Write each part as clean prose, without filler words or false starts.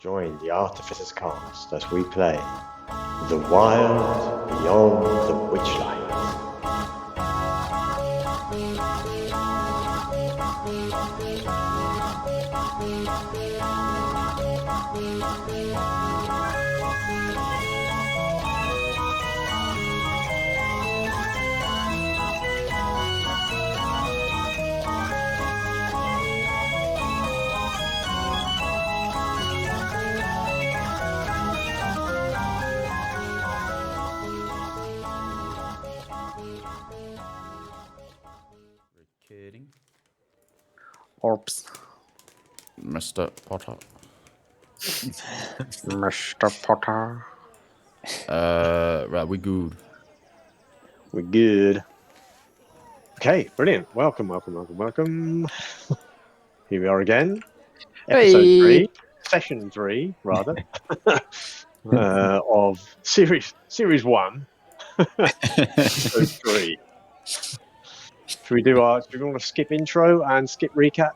Join the Artificers cast as we play The Wild Beyond the Witchlight. Kidding. Orbs. Mr. Potter. Mr. Potter. Right, we good. We're good. Okay, brilliant. Welcome. Here we are again. Episode 3, session 3, rather, of series 1, episode 3. Should we want to skip intro and skip recap?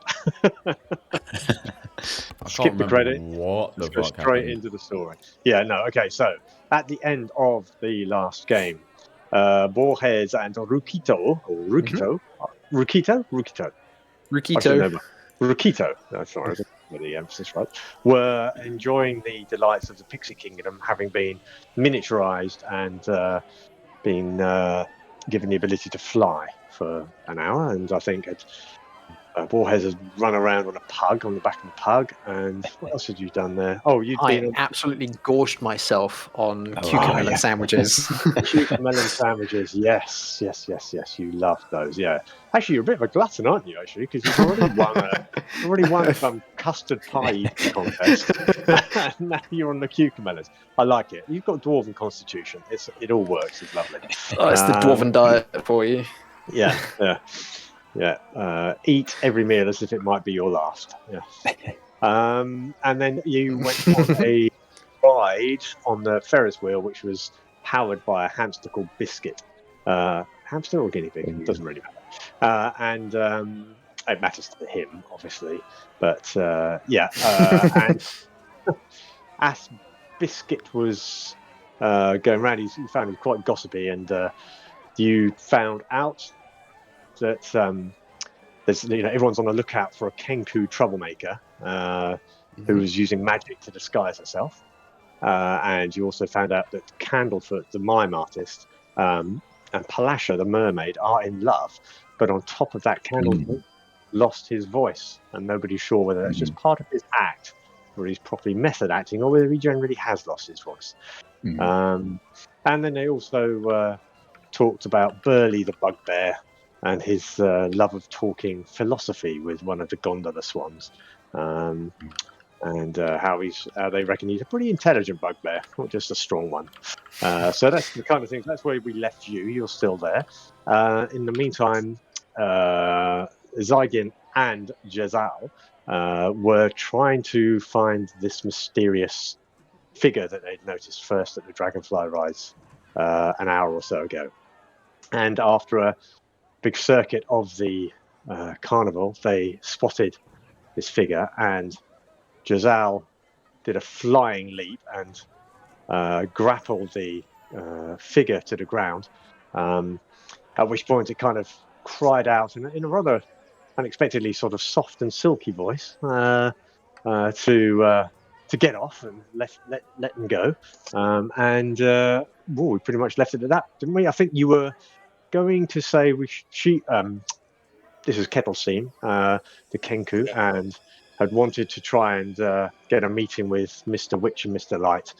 Skip the credit. What the Let's go fuck straight happened? into the story. Yeah, no, okay, so at the end of the last game, Borges and Rukito, that's right, with the emphasis right, were enjoying the delights of the Pixie Kingdom, having been miniaturized and been given the ability to fly for an hour. And I think Borges has run around on the back of a pug. And what else had you done there? Oh, I absolutely gorged myself on cucumber sandwiches. Cucumber sandwiches, yes. You love those, yeah. Actually, you're a bit of a glutton, aren't you? Actually, because you've already won some custard pie eating contest. And now you're on the cucumbers. I like it. You've got dwarven constitution. It all works. It's lovely. Oh, it's the dwarven diet for you. Yeah. Eat every meal as if it might be your last. Yeah. And then you went on a ride on the Ferris wheel, which was powered by a hamster called Biscuit. Hamster or guinea pig? Doesn't really matter. And it matters to him, obviously. But and as Biscuit was going around, he found him quite gossipy, and you found out that everyone's on the lookout for a Kenku troublemaker who was using magic to disguise herself. And you also found out that Candlefoot, the mime artist, and Palasha, the mermaid, are in love. But on top of that, Candlefoot lost his voice, and nobody's sure whether that's just part of his act, or he's properly method acting, or whether he generally has lost his voice. And then they also talked about Burley the bugbear and his love of talking philosophy with one of the gondola swans, and how they reckon he's a pretty intelligent bugbear, not just a strong one. So that's the kind of thing. That's where we left you. You're still there. In the meantime, Zygin and Jezal were trying to find this mysterious figure that they'd noticed first at the Dragonfly Rise an hour or so ago. And after a big circuit of the carnival, they spotted this figure, and Jezal did a flying leap and grappled the figure to the ground, at which point it kind of cried out in a rather unexpectedly sort of soft and silky voice to get off and let them go. We pretty much left it at that, didn't we? I think you were going to say this is Kettlestein, the Kenku, and had wanted to try and get a meeting with Mr. Witch and Mr. Light,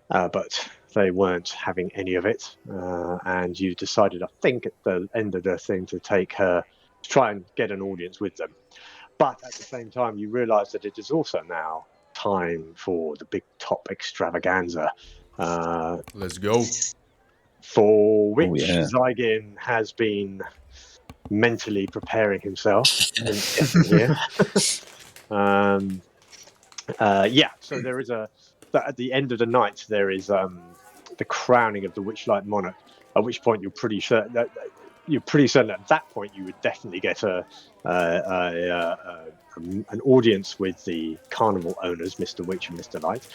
but they weren't having any of it, and you decided, I think, at the end of the thing to take her to try and get an audience with them. But at the same time, you realise that it is also now time for the Big Top Extravaganza. Let's go. For which Zygin has been mentally preparing himself. Here. So there is at the end of the night, there is the crowning of the Witchlight monarch, at which point you're pretty certain that you're pretty certain at that point you would definitely get an audience with the carnival owners, Mr. Witch and Mr. Light,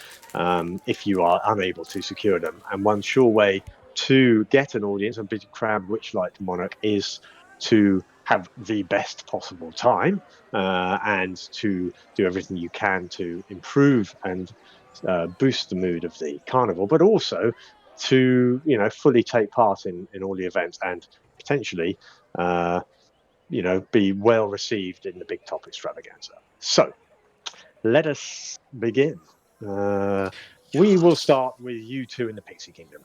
if you are unable to secure them. And one sure way to get an audience, a big crab Witchlight monarch, is to have the best possible time and to do everything you can to improve and boost the mood of the carnival, but also to fully take part in all the events and potentially be well received in the Big Top Extravaganza. So let us begin. We will start with you two in the Pixie Kingdom.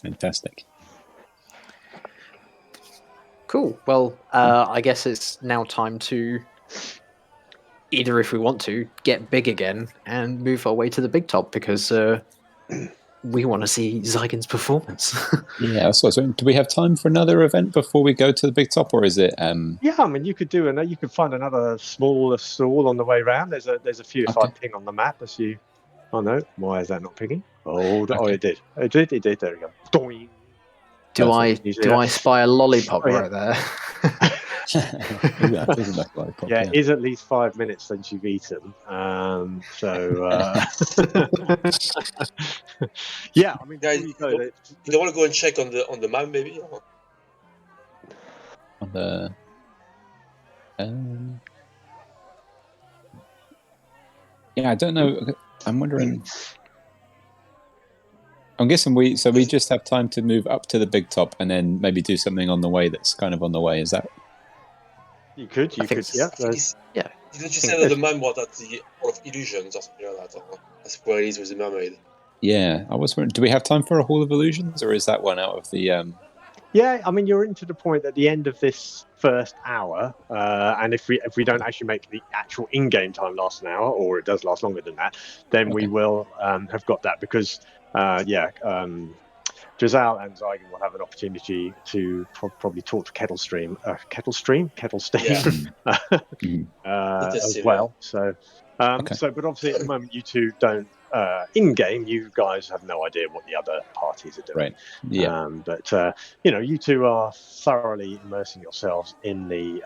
Fantastic. Cool. Well, I guess it's now time to either, if we want to, get big again and move our way to the Big Top, because we want to see Zygin's performance. Yeah, so do we have time for another event before we go to the Big Top, or is it? Yeah, I mean, you could find another smaller stall on the way round. There's a few if I ping on the map as you. Oh no, why is that not pinging? Oh, it did. It did. There we go. Doing. Do I spy a lollipop right there? Yeah, it is at least 5 minutes since you've eaten. Yeah, I mean, guys, you don't want to go and check on the map, maybe? Or? On the. Yeah, I don't know. I'm wondering. I'm guessing we just have time to move up to the Big Top and then maybe do something on the way that's kind of on the way. Is that? You could, yeah. Yeah. Didn't you say that the man was at the Hall of Illusions or something like that? Or that's where it is with the mermaid. Yeah, I was wondering, do we have time for a Hall of Illusions, or is that one out of the... Yeah, I mean, you're into the point at the end of this first hour, and if we don't actually make the actual in-game time last an hour, or it does last longer than that, then we will have got that, because, Jezal and Zygin will have an opportunity to probably talk to Kettlestein as well. So, but obviously at the moment you two don't. In-game, you guys have no idea what the other parties are doing. Right. Yeah. But you two are thoroughly immersing yourselves in the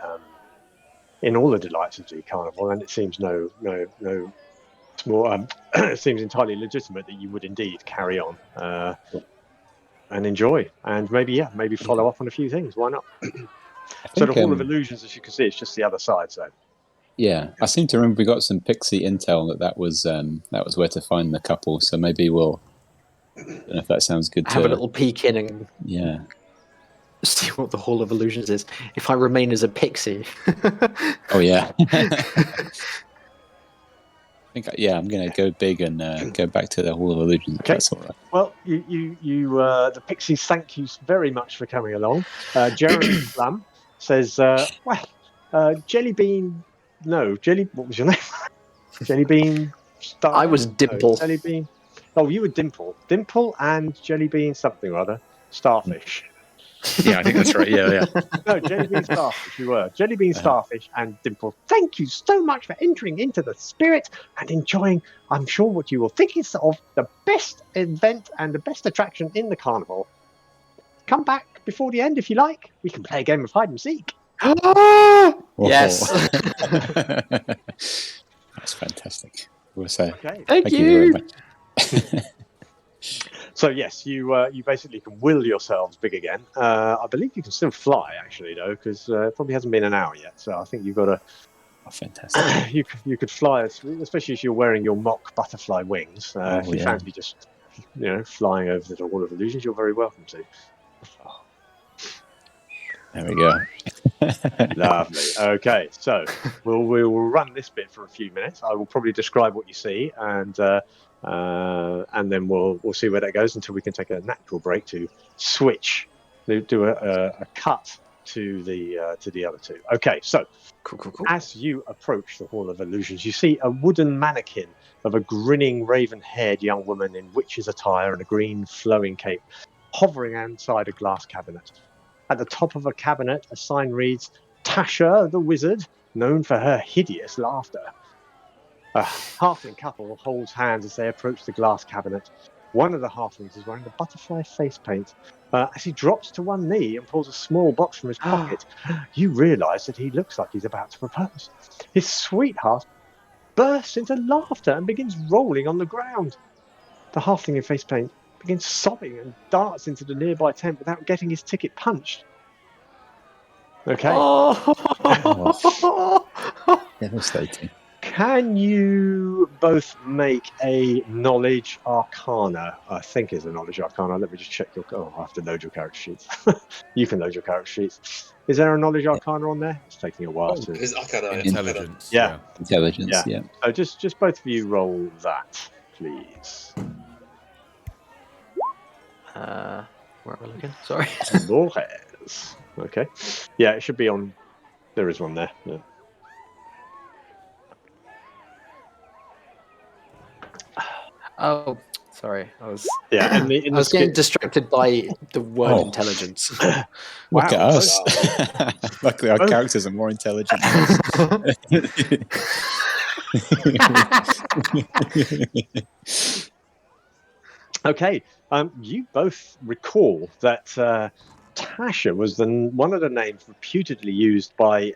in all the delights of the carnival, and it seems it seems entirely legitimate that you would indeed carry on and enjoy, and maybe follow up on a few things. Why not? So the Hall of Illusions, as you can see, it's just the other side. So. Yeah, I seem to remember we got some pixie intel that was where to find the couple. So maybe we'll. I don't know if that sounds good. Have a little peek in and see what the Hall of Illusions is. If I remain as a pixie. Oh yeah. I think I'm going to go big and go back to the Hall of Illusions. Okay. That's all right. Well, you the pixies, thank you very much for coming along. Jeremy Plum says, Jellybean. No, what was your name? Jellybean Star? I was Dimple. No, Jellybean. Oh, you were Dimple. Dimple and Jellybean something or other. Starfish. Yeah, I think that's right. Yeah. No, Jellybean Starfish, you were. Jellybean Starfish and Dimple. Thank you so much for entering into the spirit and enjoying, I'm sure, what you will think is of the best event and the best attraction in the carnival. Come back before the end if you like. We can play a game of hide and seek. Yes. That's fantastic. We'll say thank you very much. So yes, you basically can will yourselves big again. I believe you can still fly actually though, because it probably hasn't been an hour yet. So I think you've got to. Oh, fantastic! You could fly, especially if you're wearing your mock butterfly wings. If you fancy just flying over the Hall of Illusions, you're very welcome to. There we go. Lovely. Okay, so we'll run this bit for a few minutes. I will probably describe what you see, and then we'll see where that goes until we can take a natural break to switch, do a cut to the other two. Okay, so cool. As you approach the Hall of Illusions, you see a wooden mannequin of a grinning, raven-haired young woman in witch's attire and a green flowing cape, hovering outside a glass cabinet. At the top of a cabinet, a sign reads, Tasha the Wizard, known for her hideous laughter. A halfling couple holds hands as they approach the glass cabinet. One of the halflings is wearing a butterfly face paint. As he drops to one knee and pulls a small box from his pocket, you realise that he looks like he's about to propose. His sweetheart bursts into laughter and begins rolling on the ground. The halfling in face paint begins sobbing and darts into the nearby tent without getting his ticket punched. Okay. Oh. Devastating. Can you both make a knowledge arcana? I think it's a knowledge arcana. Let me just check your... Oh, I have to load your character sheets. You can load your character sheets. Is there a knowledge arcana on there? It's taking a while to... It's Arcana. Intelligence. Yeah. Intelligence, yeah. So just both of you roll that, please. Where am I looking? Sorry. Borges. Okay. Yeah, it should be on... There is one there. Yeah. Oh, sorry. I was In I was the getting distracted by the word Oh. intelligence. Look at Wow. us. Luckily, our Oh. characters are more intelligent. Okay, you both recall that Tasha was one of the names reputedly used by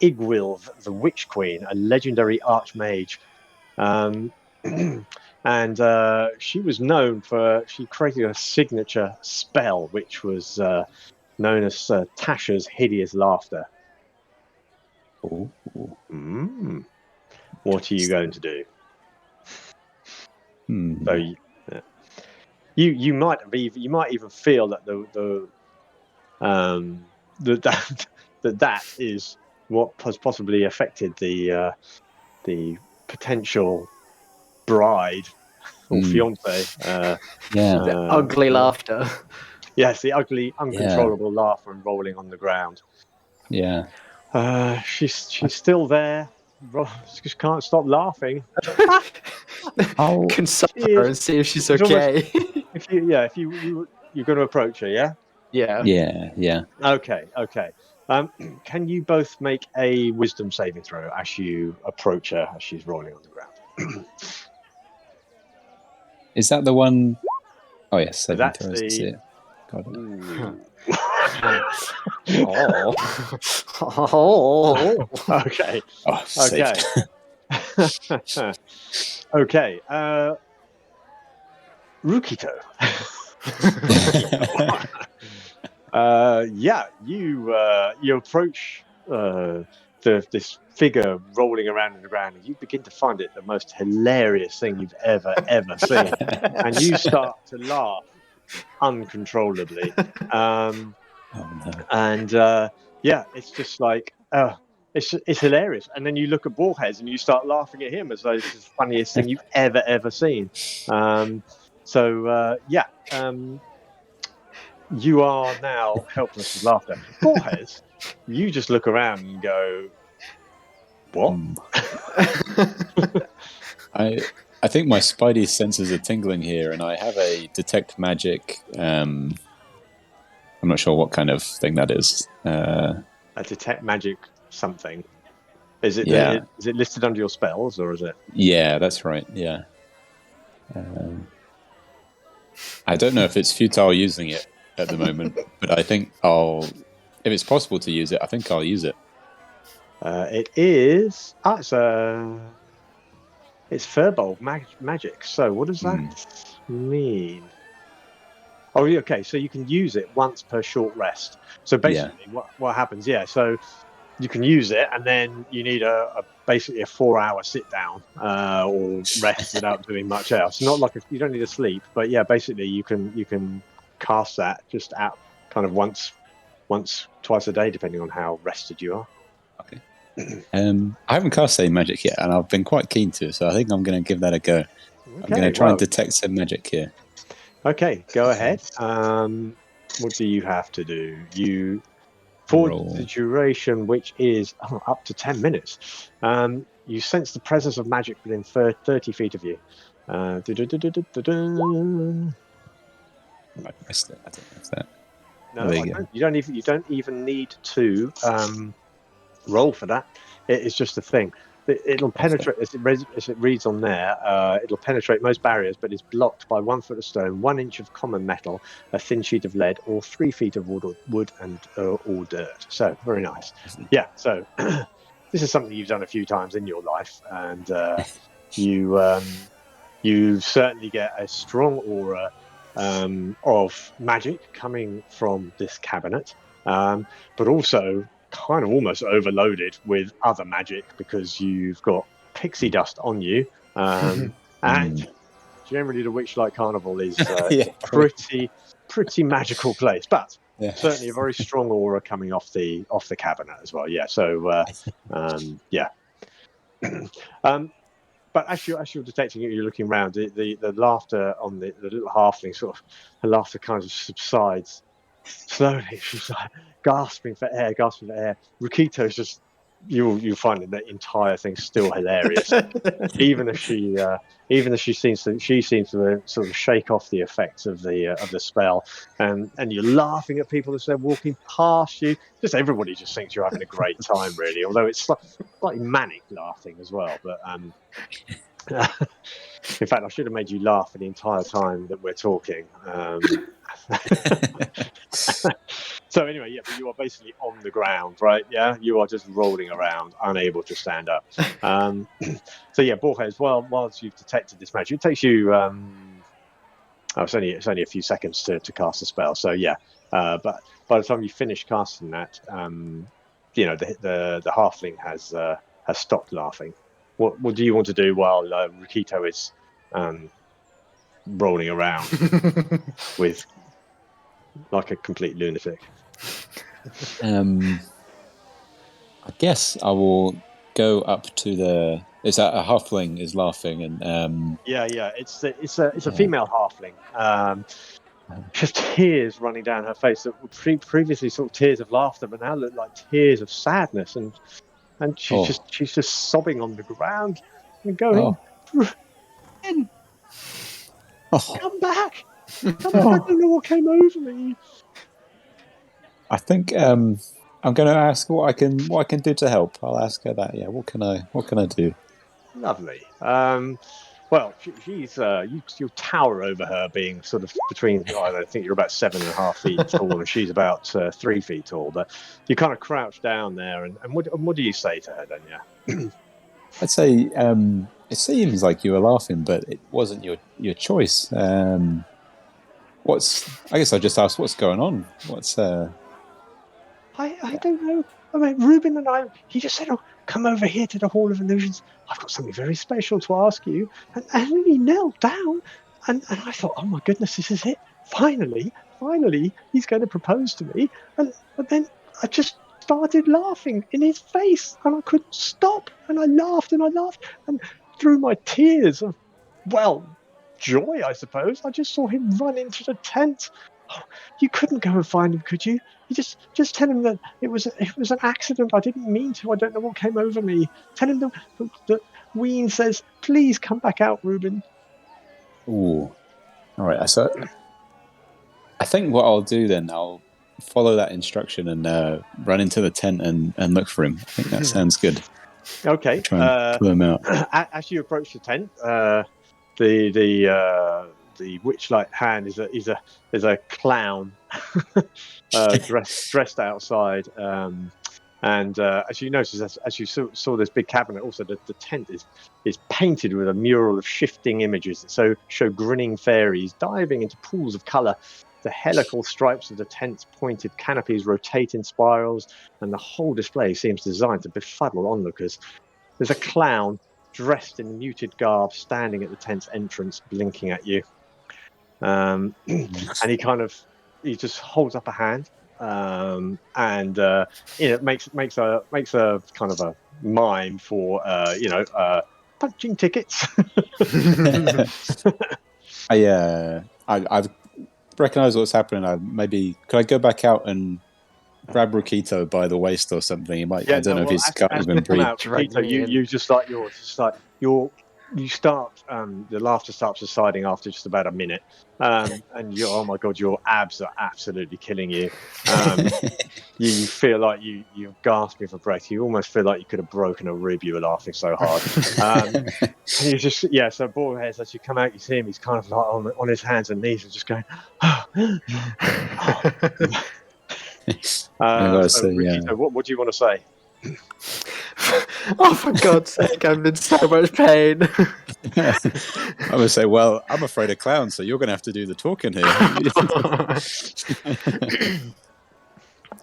Igwilv, the Witch Queen, a legendary archmage. And she was known for... She created a signature spell, which was known as Tasha's Hideous Laughter. Ooh. Mm. What are you going to do? So you might even feel that that is what has possibly affected the potential bride or fiance. Yeah. Ugly laughter. Yes, the ugly, uncontrollable laugh and rolling on the ground. Yeah. She's still there. She just can't stop laughing. Oh, Console her and see if she's okay. If you're going to approach her, yeah. Yeah. yeah. Okay. Can you both make a wisdom saving throw as you approach her as she's rolling on the ground? Is that the one? Oh, yes. Saving That's throws to the- see it. Got it. Oh. Okay. Oh, saved. Okay. Rukito. You approach this figure rolling around in the ground, and you begin to find it the most hilarious thing you've ever seen, and you start to laugh uncontrollably. Oh, no. And it's just like it's hilarious. And then you look at Borges and you start laughing at him as though this is the funniest thing you've ever seen. You are now helpless with laughter. Borges, you just look around and go, "What?" I think my spidey senses are tingling here, and I have a detect magic. I'm not sure what kind of thing that is. A detect magic something. Is it? Yeah. Is it listed under your spells, or is it? Yeah, that's right. Yeah. I don't know if it's futile using it at the moment, but I think if it's possible to use it, I think I'll use it. It is. It's Firbolg magic. So what does that mean? Oh, okay. So you can use it once per short rest. So basically, what happens? Yeah. So you can use it, and then you need basically a 4-hour sit down or rest without doing much else. Not like you don't need to sleep, but yeah, basically you can cast that just out kind of once, twice a day, depending on how rested you are. Okay. I haven't cast any magic yet, and I've been quite keen to, so I think I'm going to give that a go. Okay, I'm going to try and detect some magic here. Okay, go ahead. What do you have to do? For the duration, which is up to 10 minutes, you sense the presence of magic within 30 feet of you. I might missed it. I don't know if that. No, There you go. you don't even need to roll for that. It is just a thing. It'll penetrate, as it reads on there, it'll penetrate most barriers, but is blocked by 1 foot of stone, 1 inch of common metal, a thin sheet of lead, or 3 feet of wood and or dirt. So, very nice. Yeah, so this is something you've done a few times in your life, and you certainly get a strong aura of magic coming from this cabinet, but also kind of almost overloaded with other magic because you've got pixie dust on you, and generally the Witchlight Carnival is a pretty magical place, but certainly a very strong aura coming off the cabinet as well. Yeah, so yeah. But as you're detecting it, you're looking around. The laughter on the little halfling, sort of, the laughter kind of subsides slowly. She's like gasping for air. Rukito's just you find that entire thing's still hilarious, even as she seems to sort of shake off the effects of the spell, and you're laughing at people as they're walking past you. Just everybody just thinks you're having a great time, really. Although it's slightly manic laughing as well, but in fact, I should have made you laugh for the entire time that we're talking. So anyway, yeah, but you are basically on the ground, right? Yeah, you are just rolling around, unable to stand up. So yeah, Borges, whilst you've detected this magic, it takes you it's only a few seconds to cast a spell. So yeah, but by the time you finish casting that, the halfling has stopped laughing. What do you want to do while Rukito is rolling around with like a complete lunatic? I guess I will go up to the. Is that a halfling is laughing and? Yeah, it's a female halfling. Just tears running down her face that were previously sort of tears of laughter, but now look like tears of sadness, and she's just sobbing on the ground and going, "Ben, come back! I don't know what came over me." I think I'm going to ask what I can do to help. I'll ask her that. Yeah, what can I do? Lovely. Well, she's you tower over her, being sort of between. I think you're about 7.5 feet tall, and she's about 3 feet tall. But you kind of crouch down there, and what do you say to her then? Yeah, I'd say it seems like you were laughing, but it wasn't your choice. I guess I'll just ask what's going on. What's I don't know. I mean, Ruben and I, he just said, "Oh, come over here to the Hall of Illusions. I've got something very special to ask you." And he knelt down, and I thought, "Oh my goodness, this is it. Finally, he's going to propose to me." And then I just started laughing in his face, and I couldn't stop. And I laughed, and through my tears of, well, joy, I suppose, I just saw him run into the tent. Oh, you couldn't go and find him, could you? You just tell him that it was an accident. I didn't mean to. I don't know what came over me. Tell him that Ween says, "Please come back out, Ruben." Ooh. All right. So I think what I'll do then, I'll follow that instruction and run into the tent and look for him. I think that sounds good. Okay. Try and pull him out. As you approach the tent, the Witchlight hand is a clown dressed outside, and as you notice, as you saw this big cabinet, also the tent is painted with a mural of shifting images that show grinning fairies diving into pools of colour. The helical stripes of the tent's pointed canopies rotate in spirals, and the whole display seems designed to befuddle onlookers. There's a clown dressed in muted garb standing at the tent's entrance, blinking at you. And he just holds up a hand, and makes a kind of a mime for punching tickets. I've recognized what's happening. Could I go back out and grab Rukito by the waist or something? He might. I don't know if he's got even breathe. Rukito, you just like yours. Just like you're you start, the laughter starts subsiding after just about a minute, and you're, oh my god, your abs are absolutely killing you. You feel like you're gasping for breath. You almost feel like you could have broken a rib. You were laughing so hard. And you just, so Borges, as you come out, you see him. He's kind of like on his hands and knees, and just going. Rukito, what do you want to say? Oh, for God's sake, I'm in so much pain. I would say, well, I'm afraid of clowns, so you're going to have to do the talking here.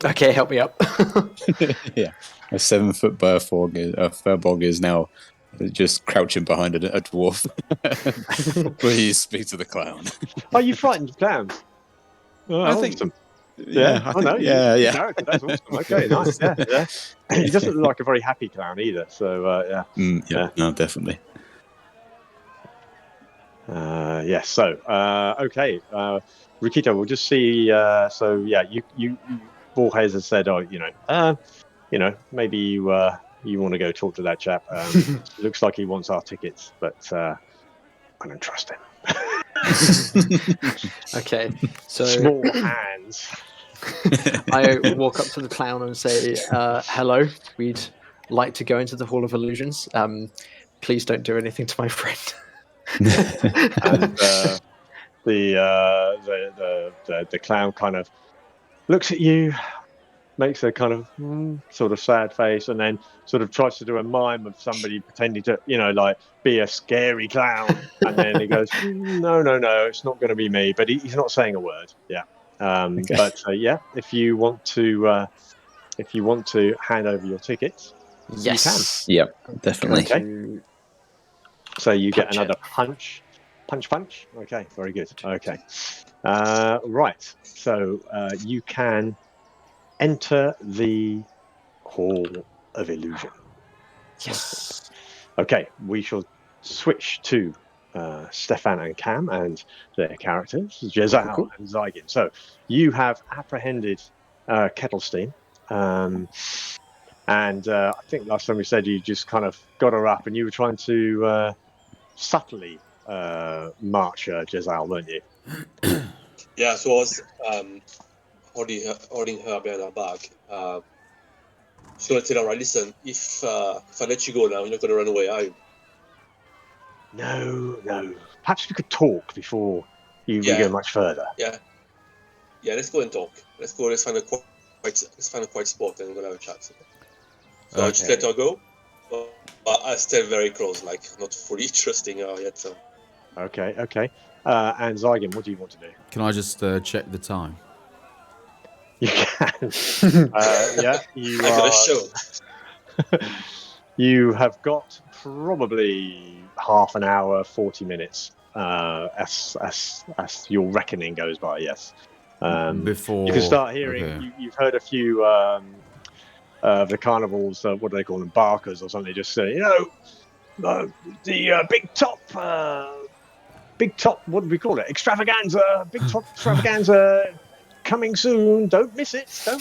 Okay, help me up. Yeah, a 7-foot furbog is now just crouching behind a dwarf. Please speak to the clown. Are you frightened of clowns? Oh, I think. awesome. Yeah, I think, yeah. Character, that's awesome. Okay, nice. Yeah. He doesn't look like a very happy clown either. So yeah. No, definitely. Yes. So okay, Rukito, we'll just see. You Borges has said, maybe you want to go talk to that chap. Looks like he wants our tickets, but I don't trust him. Okay, so small hands. I walk up to the clown and say, hello, we'd like to go into the Hall of Illusions. Please don't do anything to my friend. And the clown kind of looks at you, makes a kind of sort of sad face, and then sort of tries to do a mime of somebody pretending to, be a scary clown. And then he goes, no, it's not going to be me. But he's not saying a word. Yeah. Okay. But if you want to hand over your tickets, yes, you can. Yep, definitely. Okay. So you get another punch. Okay, very good. Okay, right. So you can enter the Hall of Illusion. Yes. Okay, we shall switch to Stefan and Cam and their characters, Jezal and Zygin. So you have apprehended Kettlestein, and I think last time we said you just kind of got her up and you were trying to subtly march Jezal, weren't you? Yeah, so I was holding her behind her back. She's going to tell her, right, listen, if I let you go now, you're not going to run away, are you? No. Perhaps we could talk before we go much further. Yeah, let's go and talk. Let's find a quiet spot and we're going to have a chat. So I just let her go. But I stay very close, like not fully trusting her yet. So. Okay. And Zygin, what do you want to do? Can I just check the time? You can. You I got a show. You have got probably half an hour, 40 minutes, as your reckoning goes by. Yes. Before you can start hearing. You've heard a few of the carnivals. What do they call them? Barkers or something. Just say, the Big Top. Big Top. What do we call it? Extravaganza. Big Top Extravaganza. Coming soon. Don't miss it. So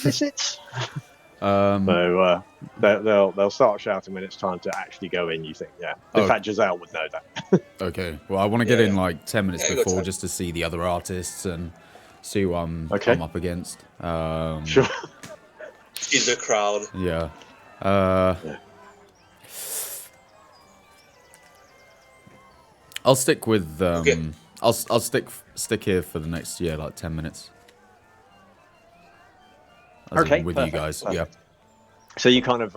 they'll start shouting when it's time to actually go in. You think, yeah? In fact, Jezal would know that. Okay. Well, I want to get in like 10 minutes before just to see the other artists and see what I'm up against. Sure. In the crowd. Yeah. I'll stick with. I'll stick here for the next like 10 minutes. With perfect. You guys, perfect. Yeah. So you kind of,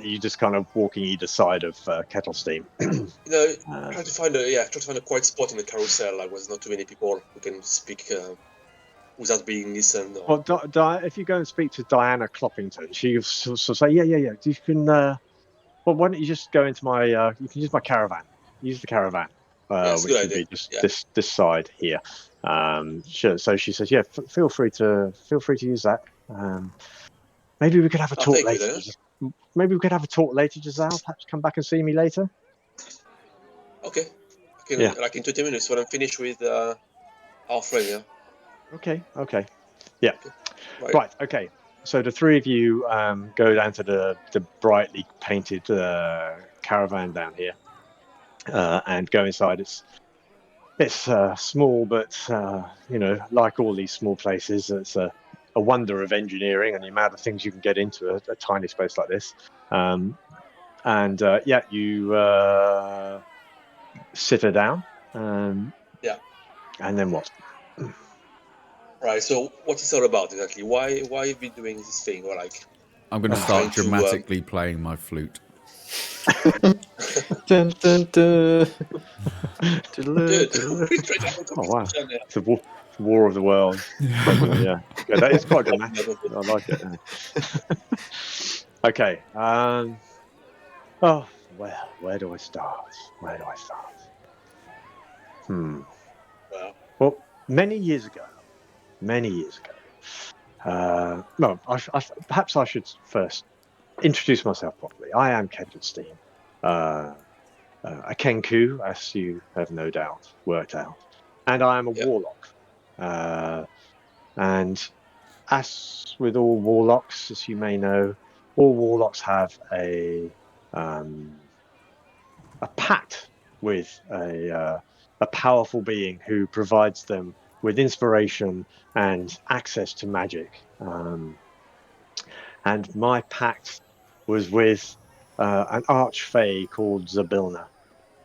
you just kind of walking either side of Kettlestein. Try to find a quiet spot in the carousel, like there's not too many people who can speak without being listened. Well, if you go and speak to Diana Cloppington, she will say, yeah. You can. Well, why don't you just go into my? You can use my caravan. Use the caravan, which would be just this side here. Sure. So she says, feel free to use that. Maybe we could have a talk later. Maybe we could have a talk later, Jezal. Perhaps come back and see me later. Okay. Like in 20 minutes when I'm finished with our friend. Yeah. Okay. Yeah. Okay. Right. Okay. So the three of you go down to the brightly painted caravan down here. and go inside. It's small, but like all these small places, it's a wonder of engineering and the amount of things you can get into a tiny space like this. You sit her down. And then what? Right. So, what is it all about exactly? Why have you been doing this thing? Or like, I'm going to start dramatically playing my flute. Dun, dun, dun. Dude, oh wow! It's a war of the worlds. Yeah, that is quite dramatic. I like it. Okay. Oh well, where do I start? Well, many years ago. Perhaps I should first introduce myself properly. I am Kenkenstein, a Kenku, as you have no doubt worked out, and I am a warlock. And as with all warlocks, as you may know, all warlocks have a pact with a powerful being who provides them with inspiration and access to magic. And my pact was with an archfey called Zybilna.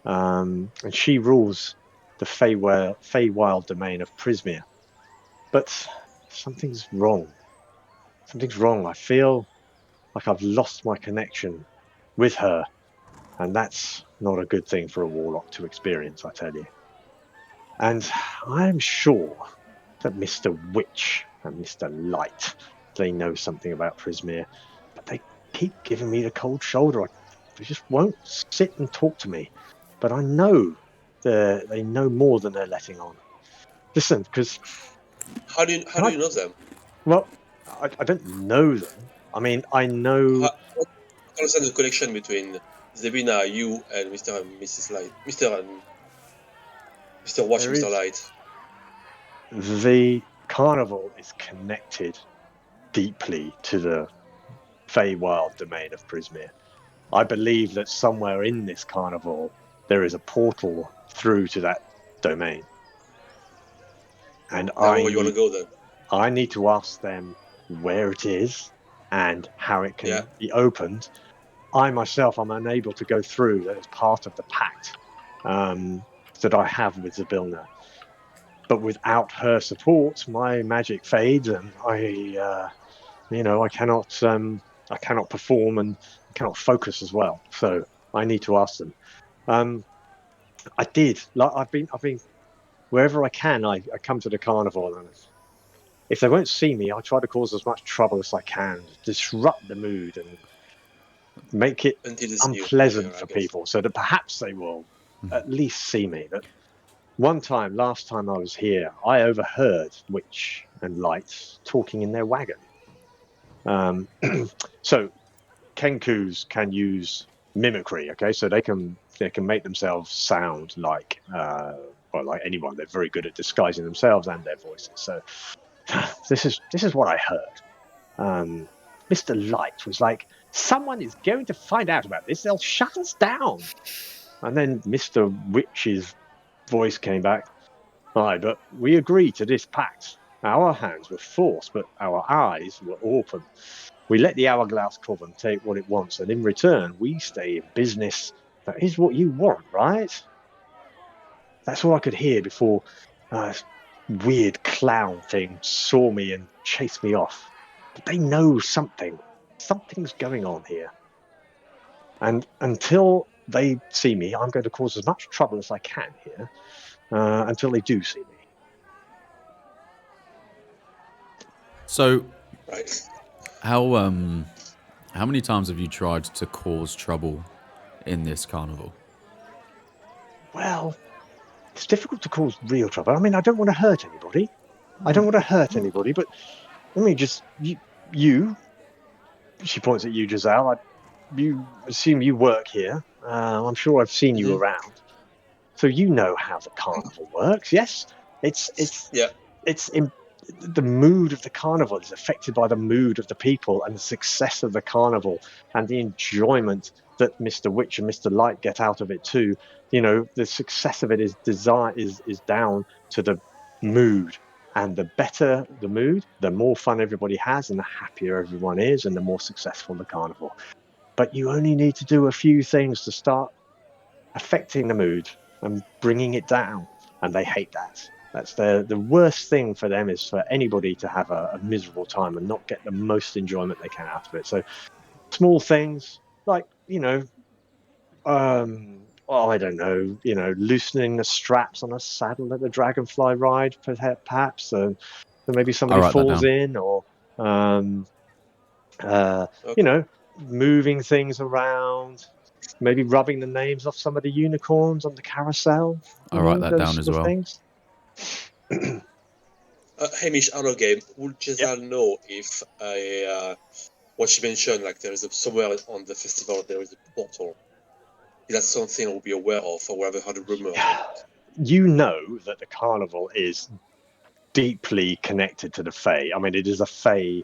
And she rules the Feywild domain of Prismere. But something's wrong. I feel like I've lost my connection with her. And that's not a good thing for a warlock to experience, I tell you. And I'm sure that Mr. Witch and Mr. Light, they know something about Prismere, but they keep giving me the cold shoulder. They just won't sit and talk to me. But I know they know more than they're letting on. Listen, because... How do you know them? Well, I don't know them. I mean, I know... How understand the connection between Zebina, you, and Mr. and Mrs. Light? Mr. Watch, Mr. Light. The carnival is connected deeply to the Feywild domain of Prismere. I believe that somewhere in this carnival there is a portal through to that domain. And where you want to go then? I need to ask them where it is and how it can be opened. I myself am unable to go through. That is part of the pact that I have with Zybilna. But without her support, my magic fades, and I cannot perform and cannot focus as well. So I need to ask them. I've been wherever I can. I come to the carnival, and if they won't see me, I try to cause as much trouble as I can, disrupt the mood, and make it unpleasant for people, so that perhaps they will at least see me. But last time I was here, I overheard Witch and Light talking in their wagon. So Kenkus can use mimicry, okay? So they can make themselves sound like anyone. They're very good at disguising themselves and their voices. So this is what I heard. Mr. Light was like, someone is going to find out about this. They'll shut us down. And then Mr. Witch's voice came back. Aye, but we agreed to this pact. Our hands were forced, but our eyes were open. We let the Hourglass Coven take what it wants, and in return, we stay in business. That is what you want, right? That's all I could hear before weird clown thing saw me and chased me off. But they know something. Something's going on here. And until they see me, I'm going to cause as much trouble as I can here until they do see me. So, right. How many times have you tried to cause trouble in this carnival? Well, it's difficult to cause real trouble. I mean, I don't want to hurt anybody. But let me just... You, she points at you, Jezal. You assume you work here. I'm sure I've seen you around. So you know how the carnival works, yes? The mood of the carnival is affected by the mood of the people and the success of the carnival and the enjoyment that Mr. Witch and Mr. Light get out of it too. You know, the success of it is down to the mood. And the better the mood, the more fun everybody has, and the happier everyone is, and the more successful the carnival. But you only need to do a few things to start affecting the mood and bringing it down. And they hate that. That's the worst thing for them, is for anybody to have a miserable time and not get the most enjoyment they can out of it. So small things like, you know, I don't know, you know, loosening the straps on a saddle at the Dragonfly ride, perhaps. So maybe somebody falls in, or, you know, moving things around, maybe rubbing the names off some of the unicorns on the carousel. I'll write that down as well. Things. Hamish, out of game, would Jezal know if what she mentioned, like there is somewhere on the festival there is a portal? Is that something I will be aware of, or whatever had a rumor? You know that the carnival is deeply connected to the Fae. I mean, it is a Fae.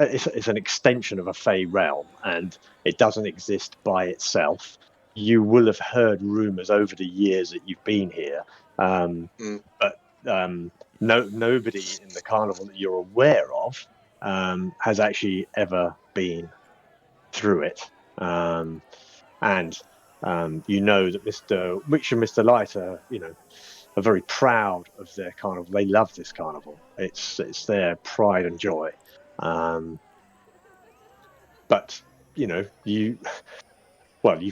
It's an extension of a Fae realm, and it doesn't exist by itself. You will have heard rumors over the years that you've been here, but nobody in the carnival that you're aware of has actually ever been through it. You know that Mr. Witch and Mr. Light are very proud of their carnival. They love this carnival. It's their pride and joy. But you've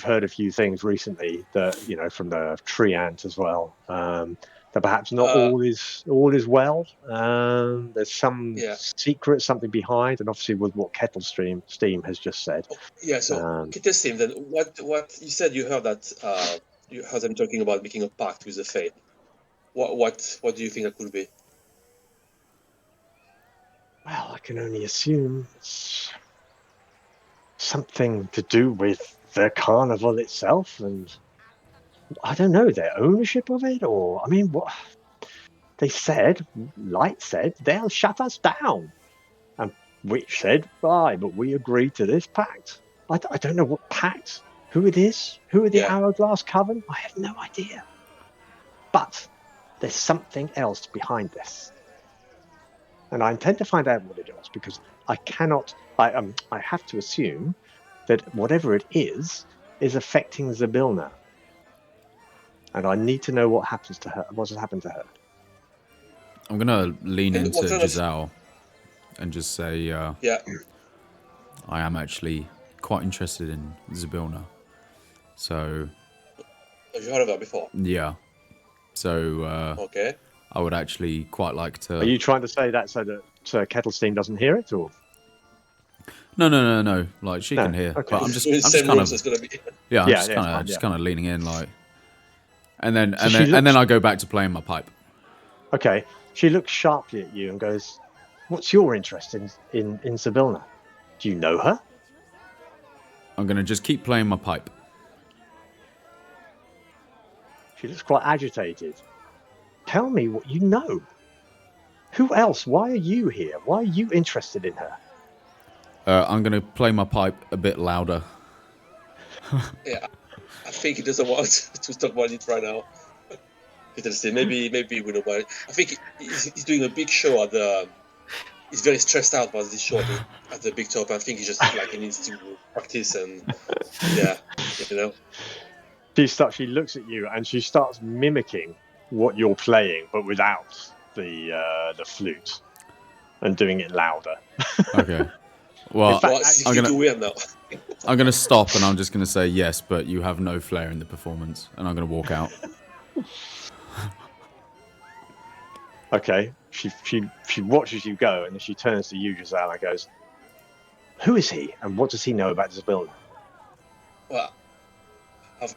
heard a few things recently that from the Tree Ant as well. That perhaps not all is well. There's some secret, something behind, and obviously with what Kettle Steam has just said. So Kettle Steam. Then what you said? You heard that you heard them talking about making a pact with the Fae. What do you think that could be? Well, I can only assume it's something to do with the carnival itself, and I don't know, their ownership of it, or, I mean, what they said, Light said, they'll shut us down. And Witch said, bye, but we agreed to this pact. I don't know what pact, who it is, who are the Hourglass Coven, I have no idea. But there's something else behind this. And I intend to find out what it is, because I have to assume that whatever it is affecting Zybilna. And I need to know what happens to her. What has happened to her? I'm gonna lean into Jezal and just say, I am actually quite interested in Zybilna. So. Have you heard of her before? Yeah. So. Okay. I would actually quite like to. Are you trying to say that so that Kettle Steam doesn't hear it, or? No. Like she can hear, okay. but I'm just kind of. Yeah, I'm just kind of leaning in, like. And then I go back to playing my pipe. Okay. She looks sharply at you and goes, "What's your interest in Zybilna? Do you know her?" I'm gonna just keep playing my pipe. She looks quite agitated. Tell me what you know. Who else? Why are you here? Why are you interested in her? I'm gonna play my pipe a bit louder. Yeah. I think he doesn't want to talk about it right now. Maybe we don't want it. I think he's doing a big show at the. He's very stressed out about this show at the Big Top. I think he just he needs to practice and She looks at you and she starts mimicking what you're playing, but without the flute, and doing it louder. Okay. Well, I'm gonna stop and I'm just gonna say yes, but you have no flair in the performance, and I'm gonna walk out. Okay. She watches you go, and then she turns to you, Jezal, and goes, "Who is he, and what does he know about this building?" Well,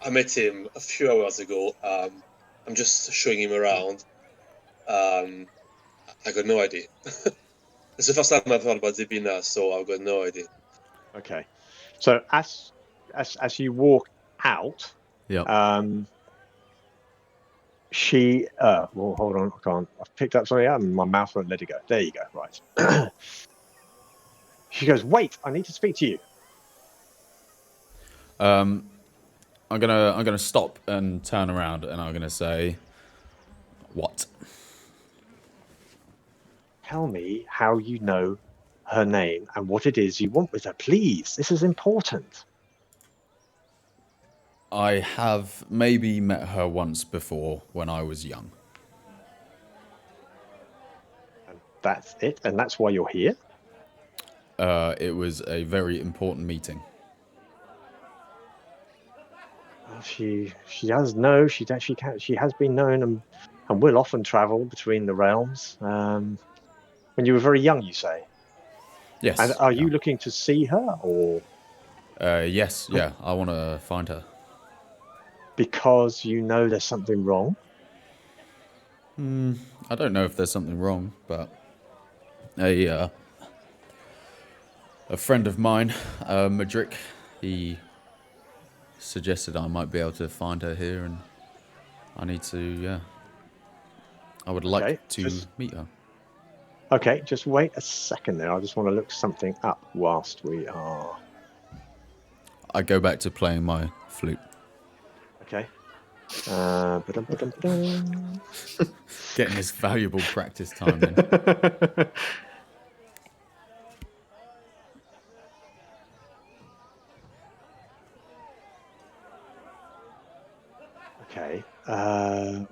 I met him a few hours ago. I'm just showing him around. I got no idea. It's the first time I've heard about Zybilna, so I've got no idea. Okay. So as you walk out, she well, hold on, I can't. I've picked up something out and my mouth won't let it go. There you go. Right. She goes, "Wait, I need to speak to you." I'm gonna stop and turn around, and I'm gonna say, "What?" Tell me how you know her name and what it is you want with her, please. This is important. I have maybe met her once before when I was young. And that's it, and that's why you're here. It was a very important meeting. Well, she does know. She has been known and will often travel between the realms. When you were very young, you say. Yes. And are you looking to see her, or? Yes. Yeah. I want to find her. Because you know there's something wrong. I don't know if there's something wrong, but a friend of mine, Madrick, he suggested I might be able to find her here, and I need to. Yeah. I would like to meet her. Okay, just wait a second there. I just want to look something up whilst we are. I go back to playing my flute. Okay. Getting this valuable practice time in. Okay.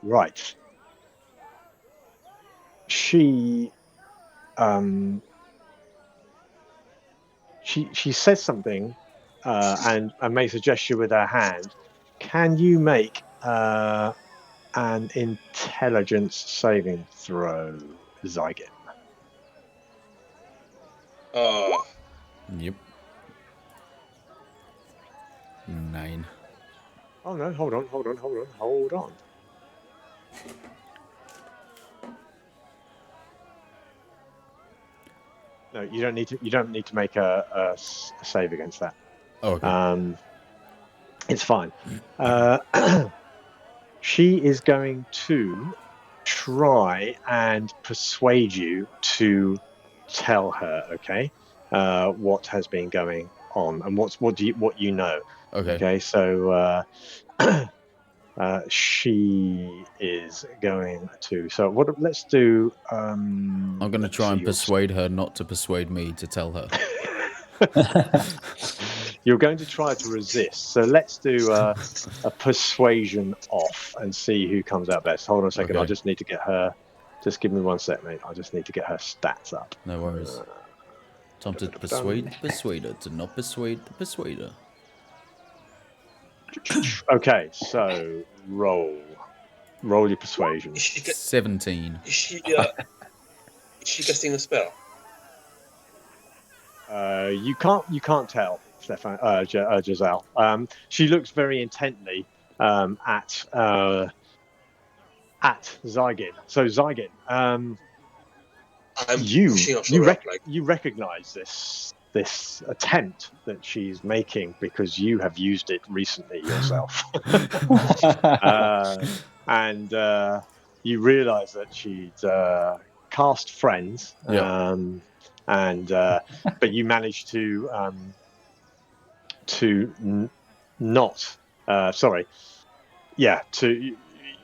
Right. She says something and makes a gesture with her hand. Can you make an intelligence saving throw, Zygin? Yep. 9. Oh no! Hold on. No, you don't need to. You don't need to make a save against that. Oh, okay. It's fine. She is going to try and persuade you to tell her, okay, what has been going on and what you know. Okay. So she is going to. So what? Let's do. I'm going to try and persuade her not to persuade me to tell her. You're going to try to resist. So let's do a persuasion off and see who comes out best. Hold on a second. Okay. I just need to get her. Just give me 1 sec, mate. I just need to get her stats up. No worries. Time to persuade the persuader to not persuade the persuader. Okay, so roll your persuasion. 17. Is she casting a spell? You can't tell, Stefan. Jezal. She looks very intently at Zygin. So Zygin, you recognize this attempt that she's making because you have used it recently yourself. And you realize that she'd cast friends, but you managed to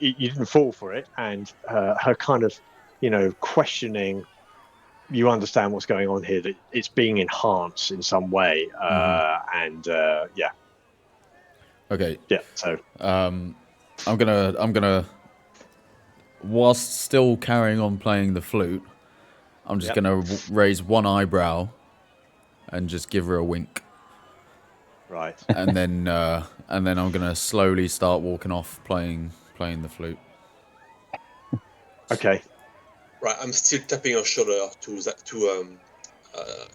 you didn't fall for it, and her kind of questioning. You understand what's going on here, that it's being enhanced in some way, Okay. Yeah. So I'm gonna whilst still carrying on playing the flute, I'm just gonna raise one eyebrow and just give her a wink. Right. And then I'm gonna slowly start walking off playing the flute. Okay. Right, I'm still tapping her shoulder to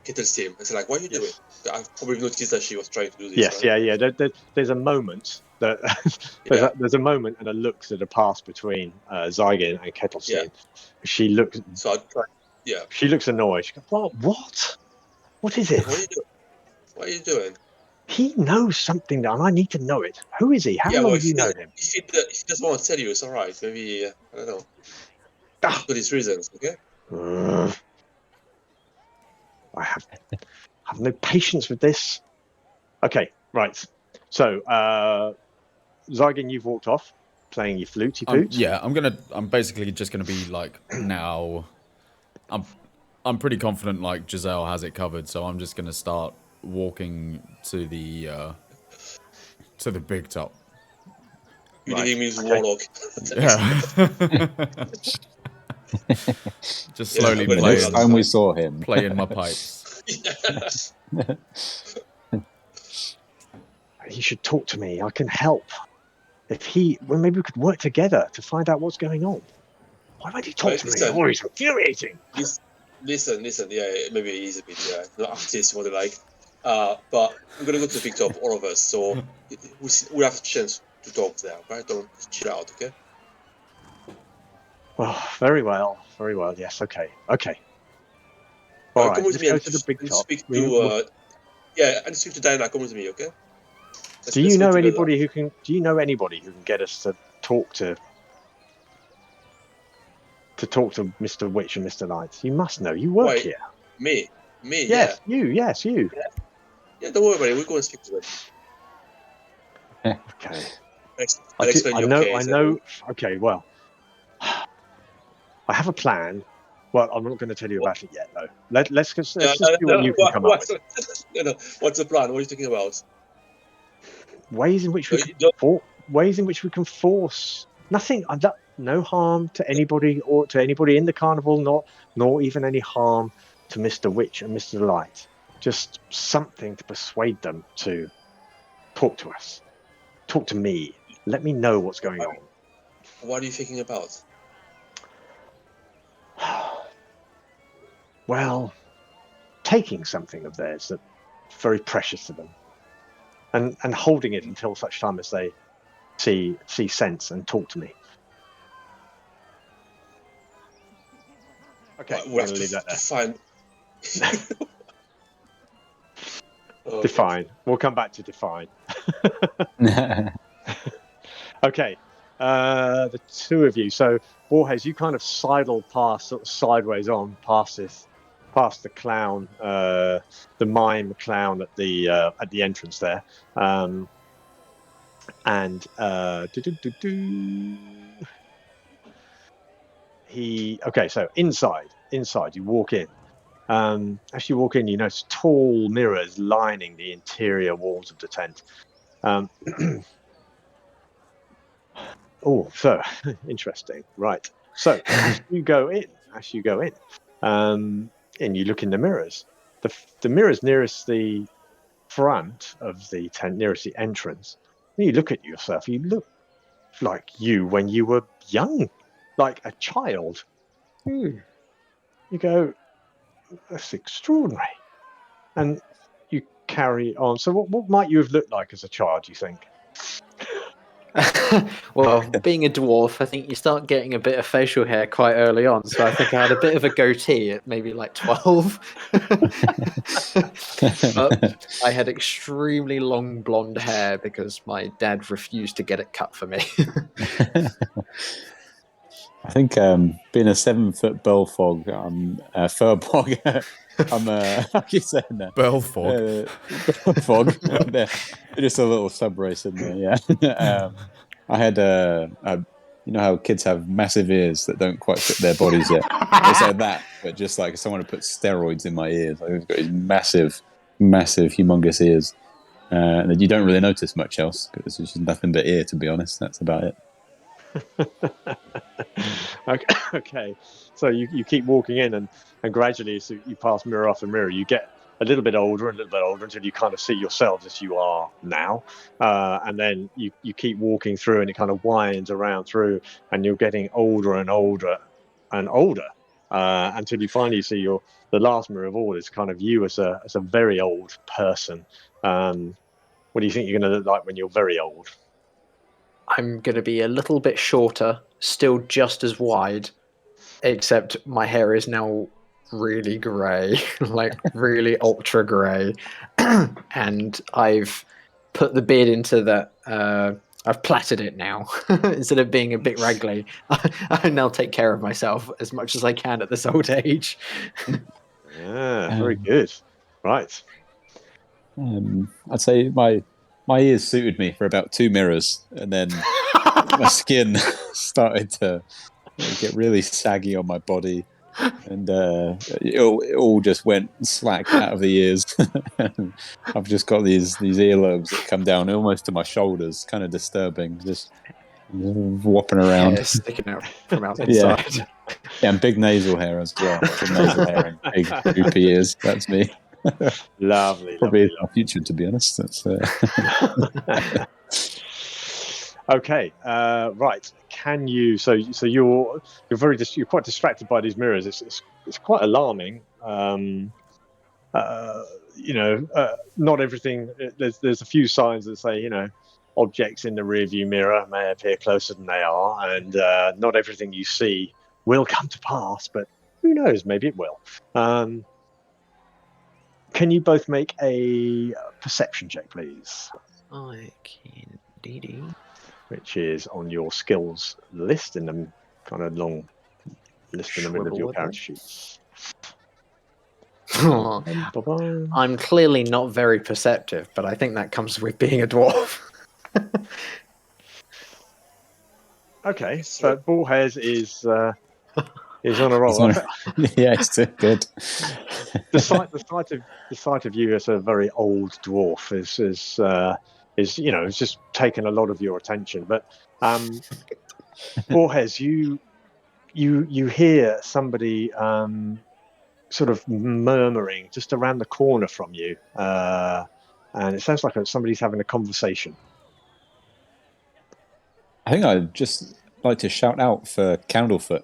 Kettle's team. It's like, what are you doing? I've probably noticed that she was trying to do this. Yes, right? yeah. There's a moment that there's a moment and a look that are passed between Zygin and Kettle's team. She looks. So I'd try. Yeah. She looks annoyed. She goes, "What? What is it? What are you doing? What are you doing? He knows something, and I need to know it. Who is he? How long do you know him?" If he doesn't want to tell you, it's all right. Maybe I don't know. For these reasons, okay? I have no patience with this. Okay, right. So, Zygin, you've walked off, playing your flutey poots. Yeah, I'm basically just gonna be like now. I'm pretty confident like Jezal has it covered, so I'm just gonna start walking to the big top. You Right, didn't mean okay. warlock. Yeah. Just slowly but The next playing. time we saw him, playing my pipes. He should talk to me. I can help. Well, maybe we could work together to find out what's going on. Why won't he talk Right, to me? listen. Oh, he's infuriating. Listen. Yeah, maybe it is a bit. Yeah, not artist, what they like. But we're gonna go to the big top, all of us. So we have a chance to talk there. Right? Don't chill out, okay? Well, very well. Yes. Okay. All right. Come with Let's me go and to the big top. speak to. Yeah, and speak to Diana. Come with me, okay? Do you let's go know together. anybody who can? Do you know anybody who can get us to talk to Mr. Witch and Mr. Light? You must know. You work Why? here. Me. Yes, you. Yes, you. Yeah, don't worry about it. We'll go and speak to them. Okay. I'll explain your case. I know. Okay. Well, I have a plan. Well, I'm not going to tell you about it yet, though. Let's just see what you can come up with. No. What's the plan? What are you talking about? Ways in which we can force nothing. No harm to anybody or to anybody in the carnival, nor even any harm to Mr. Witch and Mr. Light. Just something to persuade them to talk to us. Talk to me. Let me know what's going on. What are you thinking about? Well, taking something of theirs that's very precious to them, and holding it until such time as they see sense and talk to me. Okay, We have I'm going to leave that there. define. Define. We'll come back to define. Okay. The two of you. So, Borges, you kind of sidle past, sort of sideways on past the clown, the mime clown at the entrance there, and Okay, so inside you walk in. As you walk in, you notice tall mirrors lining the interior walls of the tent. Oh, so interesting, right? So as you go in, and you look in the mirrors, the mirrors nearest the front of the tent, nearest the entrance. And you look at yourself. You look like you when you were young, like a child. You go, that's extraordinary, and you carry on. So, what might you have looked like as a child? You think? Well, being a dwarf, I think you start getting a bit of facial hair quite early on. So I think I had a bit of a goatee at maybe like 12. But I had extremely long blonde hair because my dad refused to get it cut for me. I think being a 7-foot Belfog, Furbog, I'm how do you say that? Belfog. Belfog. They're just a little sub race in there, yeah. I had you know how kids have massive ears that don't quite fit their bodies yet. It's like that, but just like someone had put steroids in my ears. Like, I've got these massive, humongous ears, and you don't really notice much else because it's just nothing but ear. To be honest, that's about it. Okay. So you keep walking in, and gradually, as you pass mirror after mirror, you get a little bit older until you kind of see yourselves as you are now, and then you keep walking through, and it kind of winds around through, and you're getting older and older and older, until you finally see the last mirror of all is kind of you as a very old person. What do you think you're going to look like when you're very old? I'm going to be a little bit shorter, still just as wide, except my hair is now really grey, like really ultra grey. And I've put the beard into that. I've plaited it now. Instead of being a bit raggly, I now take care of myself as much as I can at this old age. Yeah, very good. Right. I'd say my my ears suited me for about 2 mirrors, and then my skin started to get really saggy on my body, and it all just went slack out of the ears. I've just got these earlobes that come down almost to my shoulders, kind of disturbing, just whopping around. Hair sticking out from out inside. Yeah, and big nasal hair as well. Lots of nasal hair and big droopy ears. That's me. Lovely. Probably lovely, our future, to be honest. That's, Okay, right. Can you? So you're you're quite distracted by these mirrors. It's quite alarming. Not everything. There's a few signs that say objects in the rearview mirror may appear closer than they are, and not everything you see will come to pass. But who knows? Maybe it will. Can you both make a perception check, please? I can indeed. Which is on your skills list in the kind of long list in the middle of your character sheets. Bye-bye. I'm clearly not very perceptive, but I think that comes with being a dwarf. Okay, so Borges is on a roll. Yeah, it's good. The sight of you as a very old dwarf is just taken a lot of your attention. But Borges, you hear somebody sort of murmuring just around the corner from you, and it sounds like somebody's having a conversation. I think I'd just like to shout out for Candlefoot.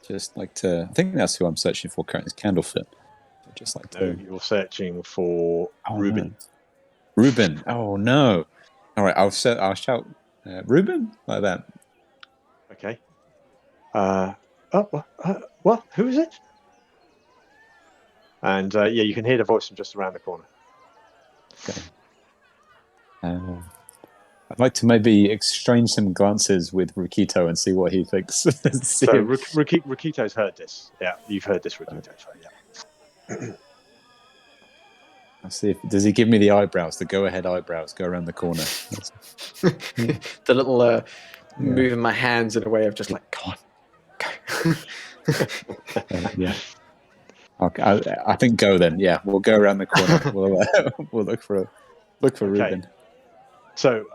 Just like to. I think that's who I'm searching for currently, is Candlefoot. I'd just like to. No, you're searching for Reuben. No. Reuben. Oh no! All right, I'll shout Reuben like that. Okay. What? Who is it? And you can hear the voice from just around the corner. Okay. I'd like to maybe exchange some glances with Rukito and see what he thinks. So Rukito's heard this. Yeah, you've heard this, Rukito. So, yeah. I'll see does he give me the eyebrows, the go-ahead eyebrows, go around the corner? The little moving my hands in a way of just like, go on, go. Yeah. Okay, I think go then. Yeah, we'll go around the corner. We'll look for Reuben. So,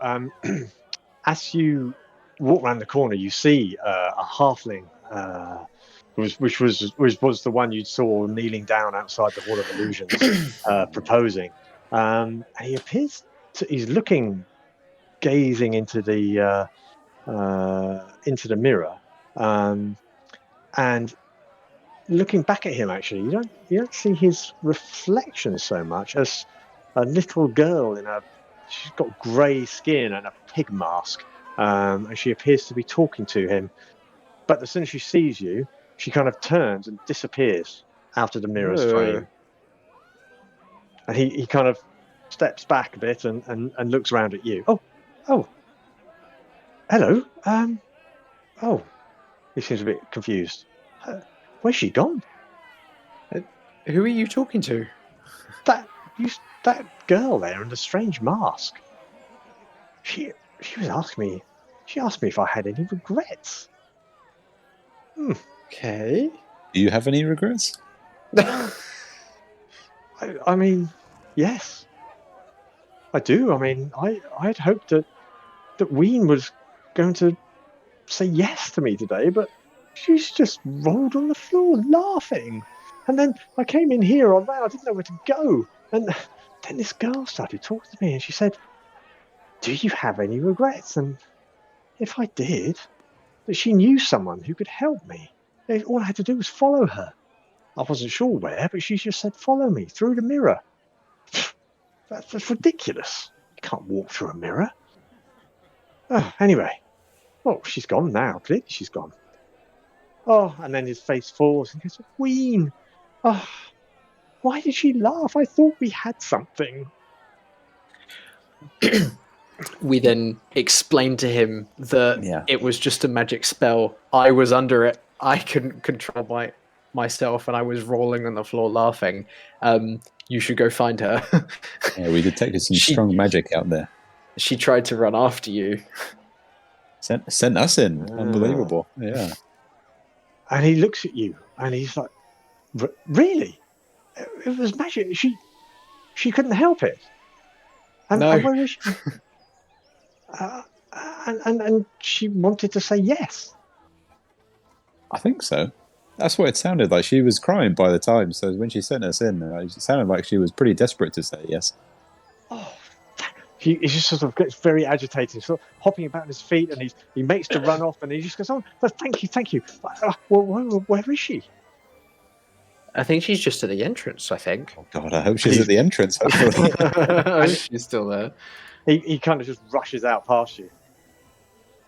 as you walk around the corner, you see a halfling, which was the one you saw kneeling down outside the Hall of Illusions, proposing. And he appears he's gazing into the mirror, and looking back at him. Actually, you don't see his reflection so much as a little girl she's got grey skin and a pig mask, and she appears to be talking to him. But as soon as she sees you, she kind of turns and disappears out of the mirror's frame. And he kind of steps back a bit and looks around at you. Oh, hello. He seems a bit confused. Where's she gone? Who are you talking to? That girl there in the strange mask. She was asking me. She asked me if I had any regrets. Okay. Do you have any regrets? I mean, yes, I do. I mean, I'd hoped that Ween was going to say yes to me today, but she's just rolled on the floor laughing. And then I came in here on that. I didn't know where to go. And then this girl started talking to me, and she said, "Do you have any regrets?" And if I did, that she knew someone who could help me. All I had to do was follow her. I wasn't sure where, but she just said, "Follow me through the mirror." That's ridiculous. You can't walk through a mirror. Anyway, she's gone now. Clearly she's gone. And then his face falls and he goes, "Ween, why did she laugh? I thought we had something." We then explained to him that it was just a magic spell. I was under it. I couldn't control myself, and I was rolling on the floor laughing. You should go find her. Yeah, we detected some strong magic out there. She tried to run after you. Sent us in. Unbelievable. Yeah. And he looks at you, and he's like, "Really? It was magic. She couldn't help it. And, No. and where was she? And she wanted to say yes. I think so. That's what it sounded like. She was crying by the time. So when she sent us in, it sounded like she was pretty desperate to say yes. Oh, he just sort of gets very agitated, sort of hopping about on his feet, and he makes to run off, and he just goes, "Oh, thank you. Where is she?" I think she's just at the entrance, I think. Oh, God, I hope she's at the entrance. Hopefully. I hope she's still there. He kind of just rushes out past you.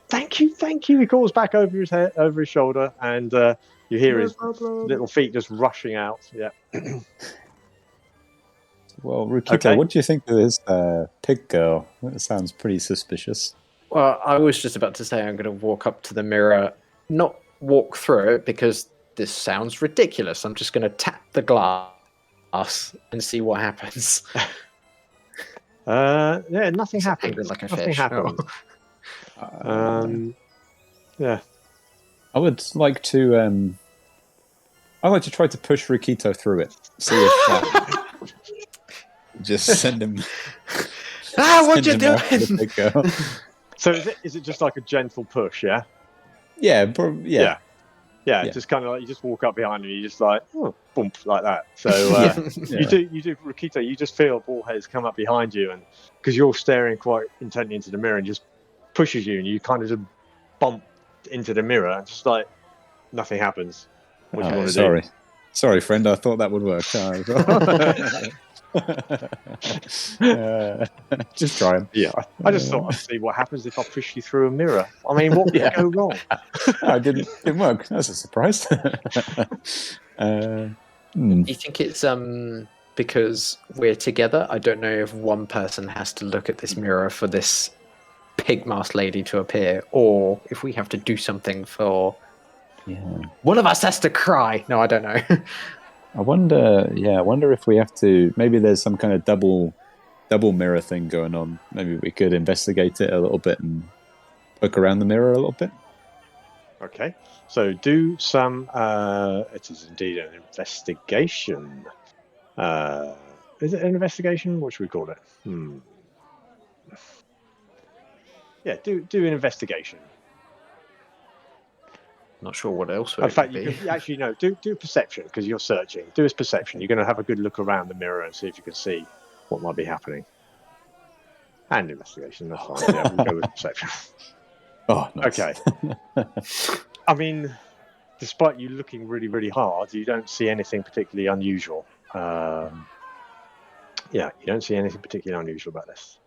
Thank you. He calls back over his head, over his shoulder, and you hear his little feet just rushing out. Yeah. Well, Rukito, Okay. what do you think of this pig girl? That sounds pretty suspicious. Well, I was just about to say I'm going to walk up to the mirror, not walk through it because this sounds ridiculous. I'm just going to tap the glass and see what happens. Yeah, nothing happens. Angry like a Nothing fish. happens. Yeah. I would like to. I'd like to try to push Rukito through it. See if that just send him. What you send him after the doing? pig girl. So is it just like a gentle push? Yeah. Yeah. Yeah, just kind of like you just walk up behind him, you just like bump like that. So Yeah. you do, Rukito. You just feel Borges come up behind you, and because you're staring quite intently into the mirror, and just pushes you, and you kind of just bump into the mirror, and just like nothing happens. What do you want to do? Sorry, friend. I thought that would work. Just trying. Yeah, I just thought I'd see what happens if I push you through a mirror. I mean, what would go wrong? I didn't work. That's a surprise. Do you think it's because we're together? I don't know if one person has to look at this mirror for this pig mask lady to appear, or if we have to do something for one of us has to cry. No, I don't know. I wonder. Yeah, I wonder if we have to. Maybe there's some kind of double mirror thing going on. Maybe we could investigate it a little bit and poke around the mirror a little bit. Okay, so do some. It is indeed an investigation. Is it an investigation? What should we call it? Yeah, do an investigation. Not sure what else. In fact, you can, actually no. Do perception because you're searching. Do his perception. You're going to have a good look around the mirror and see if you can see what might be happening. And investigation. That's fine. Yeah, we'll go with perception. Oh, nice. Okay. I mean, despite you looking really, really hard, you don't see anything particularly unusual. Yeah, you don't see anything particularly unusual about this.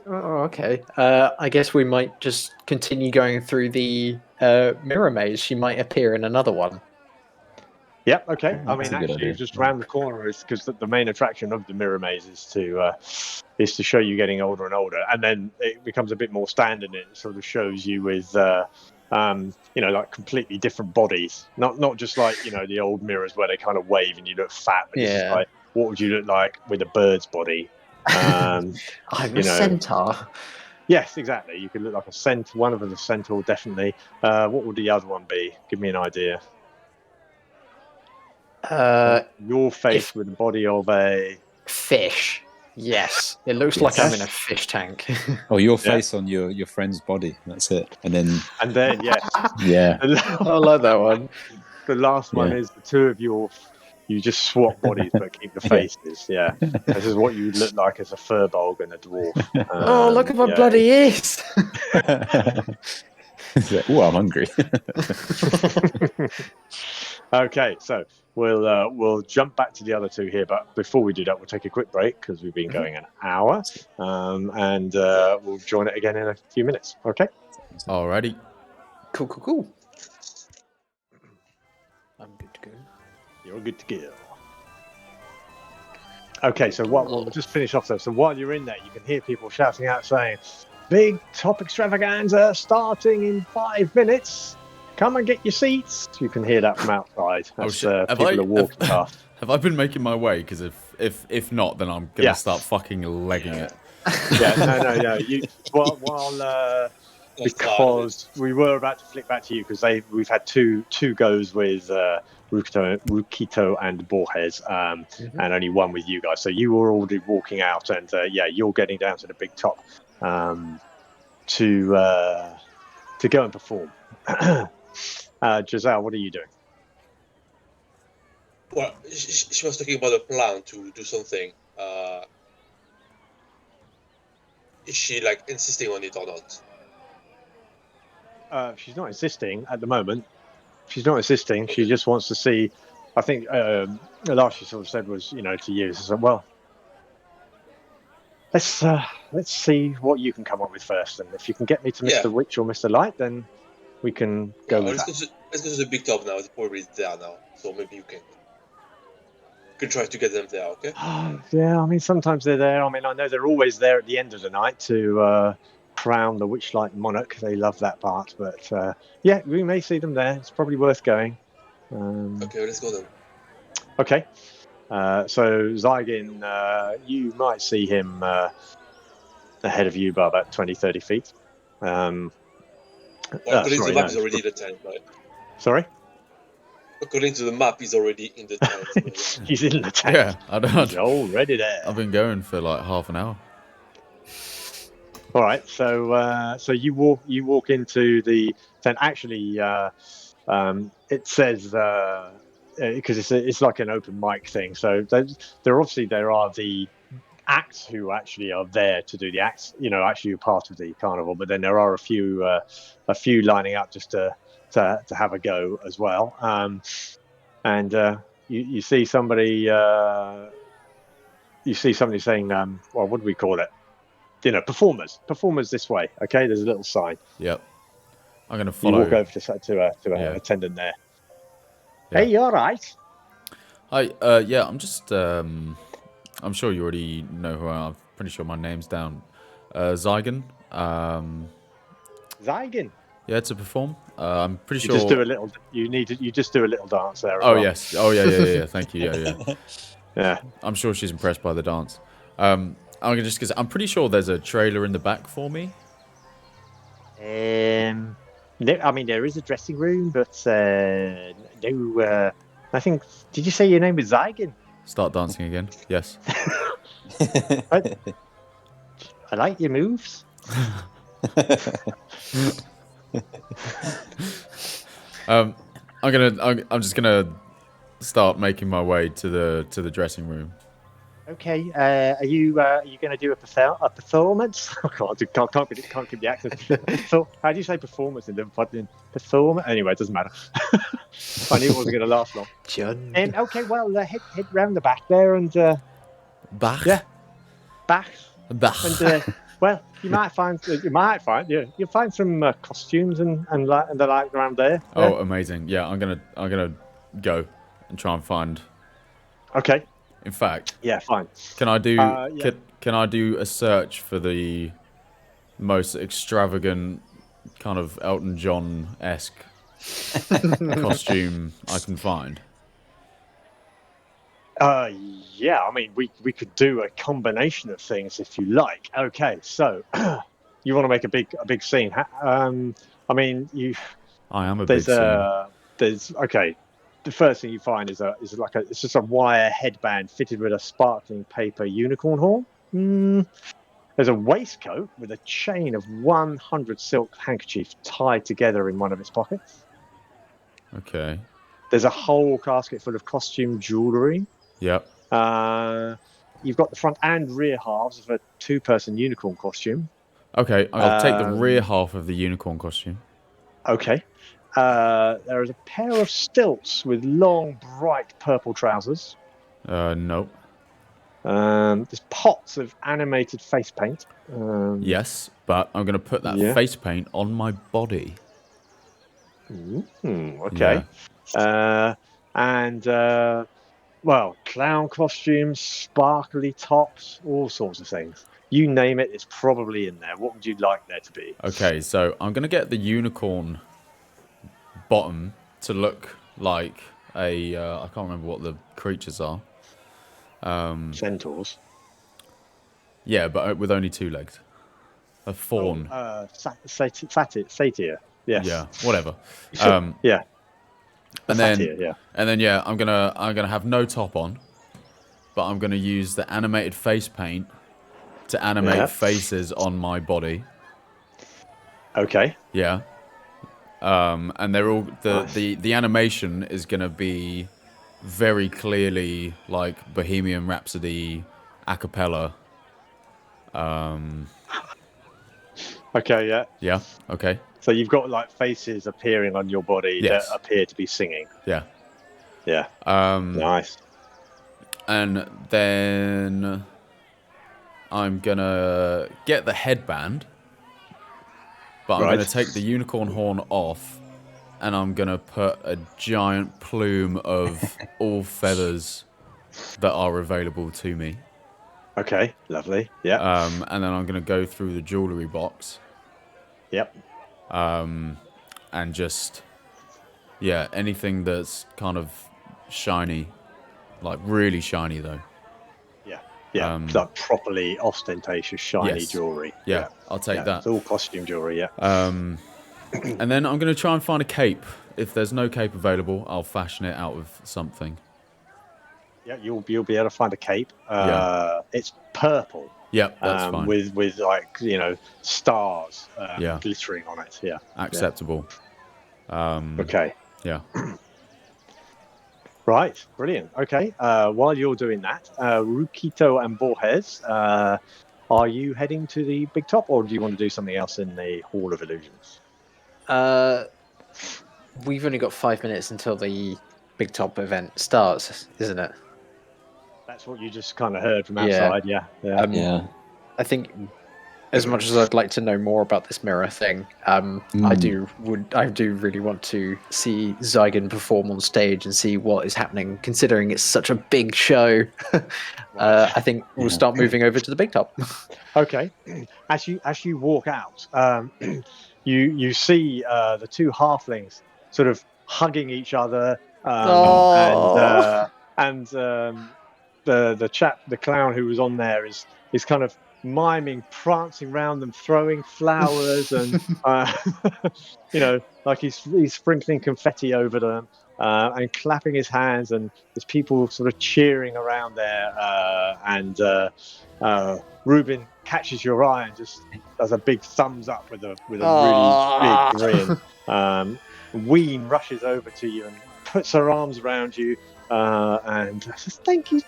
Oh, okay. I guess we might just continue going through the mirror maze. She might appear in another one. Yep. Okay. I That's mean, a good actually, idea. just round the corner is because the main attraction of the mirror maze is to show you getting older and older, and then it becomes a bit more standard. It sort of shows you with like completely different bodies, not just like the old mirrors where they kind of wave and you look fat. But it's just like, what would you look like with a bird's body? I'm a centaur. Yes, exactly. You could look like a centaur. One of them is a centaur, definitely. What would the other one be? Give me an idea. Your face with the body of a fish. Yes, it looks like I'm in a fish tank. Oh, your face on your friend's body. That's it. And then yes, yeah. I like that one. The last one is the two of you just swap bodies but keep the faces. Yeah, this is what you would look like as a furbog and a dwarf. Oh, look at my bloody ears! Oh, I'm hungry. Okay, so we'll jump back to the other two here, but before we do that, we'll take a quick break because we've been going an hour, and we'll join it again in a few minutes. Okay. Alrighty. Cool. I'm good to go. You're good to go. Okay, so we'll just finish off though. So while you're in there, you can hear people shouting out saying, "Big Top Extravaganza starting in 5 minutes. Come and get your seats." You can hear that from outside as people are walking past. Have I been making my way? Because if not, then I'm gonna start fucking legging it. Yeah, no. You because we were about to flick back to you because we've had two goes with Rukito and Borges, and only one with you guys. So you were already walking out, and you're getting down to the big top to go and perform. Jezal, what are you doing? Well, she was talking about a plan to do something. Is she like insisting on it or not? She's not insisting at the moment. She's not insisting. Okay. She just wants to see. I think the last she sort of said was, to you, she said, well, let's see what you can come up with first, and if you can get me to Mr. Witch or Mr. Light, then we can go with that. Let's go to the big top now. It's probably there now, so maybe you can try to get them there. Okay. Yeah, I mean sometimes they're there. I mean I know they're always there at the end of the night to crown the Witchlight monarch. They love that part, but we may see them there. It's probably worth going. Okay, let's go then. Okay. So Zygin, you might see him ahead of you by about 20-30 feet. According to the map, he's already in the tent, right? Sorry? According to the map, he's already in the tent. He's in the tent. Yeah, he's already there. I've been going for like half an hour. All right, so you walk into the tent. Actually, it says because it's like an open mic thing. So there are the acts who actually are there to do the acts. Actually you're part of the carnival. But then there are a few lining up just to have a go as well. And you see somebody saying, well, what do we call it? Performers this way. Okay, there's a little sign. Yep. I'm gonna follow. You walk over to an attendant there. Yeah. Hey, you all right? Hi. I'm just. I'm sure you already know who I am. I'm pretty sure my name's down. Zygin. Zygin. Yeah, to perform. I'm pretty sure. Just do a little. You just do a little dance there. Oh yes. Oh yeah. Thank you. Yeah. Yeah. I'm sure she's impressed by the dance. I'm pretty sure there's a trailer in the back for me. I mean, there is a dressing room, but no. I think. Did you say your name was Zygin? Start dancing again. Yes. I like your moves. I'm just gonna start making my way to the dressing room. Okay. Are you going to do a performance? I can't keep the accent. So, how do you say performance in the performance? Anyway, it doesn't matter. I knew it wasn't going to last long. John. Okay. Well, head round the back there and back. Yeah. Back. Back. And well, you'll find some costumes and the like around there. Oh, amazing! Yeah, I'm gonna go and try and find. Okay. In fact, yeah, fine. Can I do can I do a search for the most extravagant kind of Elton John-esque costume I can find? Yeah, I mean we could do a combination of things if you like. Okay, so you want to make a big scene. I mean I am a big scene. There's okay. The first thing you find is it's just a wire headband fitted with a sparkling paper unicorn horn. There's a waistcoat with a chain of 100 silk handkerchiefs tied together in one of its pockets. Okay. There's a whole casket full of costume jewellery. Yep. You've got the front and rear halves of a 2-person unicorn costume. Okay, I'll take the rear half of the unicorn costume. Okay. There is a pair of stilts with long, bright purple trousers. Nope. There's pots of animated face paint. Yes, but I'm going to put that face paint on my body. Okay. Yeah. Clown costumes, sparkly tops, all sorts of things. You name it, it's probably in there. What would you like there to be? Okay, so I'm going to get the unicorn bottom to look like I can't remember what the creatures are. Centaurs. Yeah, but with only 2 legs. A fawn. Satyr. Yes. Yeah, whatever. Yeah. And Satyr, then I'm gonna have no top on, but I'm gonna use the animated face paint to animate faces on my body. Okay. Yeah. And they're all the animation is gonna be very clearly like Bohemian Rhapsody a cappella. Okay. Yeah. Yeah. Okay. So you've got like faces appearing on your body Yes. that appear to be singing. Yeah. Yeah. Nice. And then I'm gonna get the headband, but I'm gonna take the unicorn horn off, and I'm gonna put a giant plume of all feathers that are available to me. Okay. Lovely. Yeah. And then I'm gonna go through the jewelry box. Yep. And just anything that's kind of shiny, like really shiny though. Yeah. Like properly ostentatious, shiny jewelry. Yeah, I'll take that. It's all costume jewelry. Yeah. And then I'm going to try and find a cape. If there's no cape available, I'll fashion it out of something. Yeah, you'll be able to find a cape. It's purple. Yeah, that's fine. With like stars glittering on it. Yeah. Acceptable. Okay. Yeah. Right, brilliant. Okay, while you're doing that, Rukito and Borges, are you heading to the Big Top, or do you want to do something else in the Hall of Illusions? We've only got 5 minutes until the Big Top event starts, isn't it? That's what you just kind of heard from outside. Yeah. I think, as much as I'd like to know more about this mirror thing, I do really want to see Zygin perform on stage and see what is happening, considering it's such a big show. I think we'll start moving over to the Big Top. Okay. As you walk out, you see the 2 halflings sort of hugging each other, and the clown who was on there is kind of miming, prancing around them, throwing flowers, and like he's sprinkling confetti over them, and clapping his hands, and there's people sort of cheering around there, and Reuben catches your eye and just does a big thumbs up with a really big grin. Ween rushes over to you and puts her arms around you, and says, "Thank you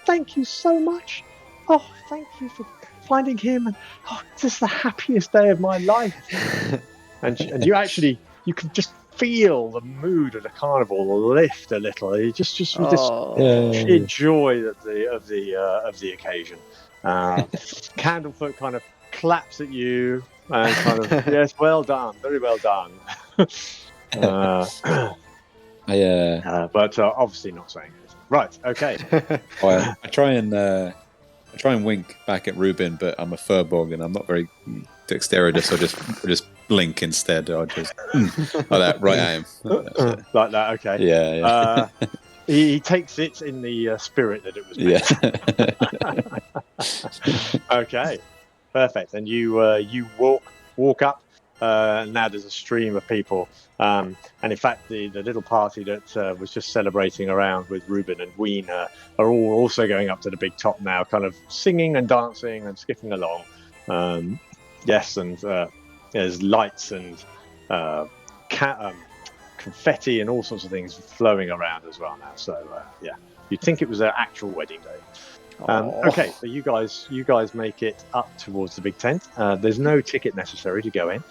so much. Oh, thank you for finding him, and this is the happiest day of my life." and you can just feel the mood of the carnival lift a little. You just with this joy of the occasion. Candlefoot kind of claps at you and kind of yes, well done, very well done. But obviously not saying anything. Right, okay. I try and wink back at Reuben, but I'm a furbog and I'm not very dexterous, so I just blink instead. I just like that, right at him. Like that, okay. Yeah. He takes it in the spirit that it was meant. Okay, perfect. And you walk up. Now there's a stream of people, and in fact the little party that was just celebrating around with Reuben and Ween are all also going up to the Big Top now, kind of singing and dancing and skipping along. Yes, and there's lights and confetti and all sorts of things flowing around as well now. So you'd think it was an actual wedding day. Okay, so you guys make it up towards the big tent. There's no ticket necessary to go in.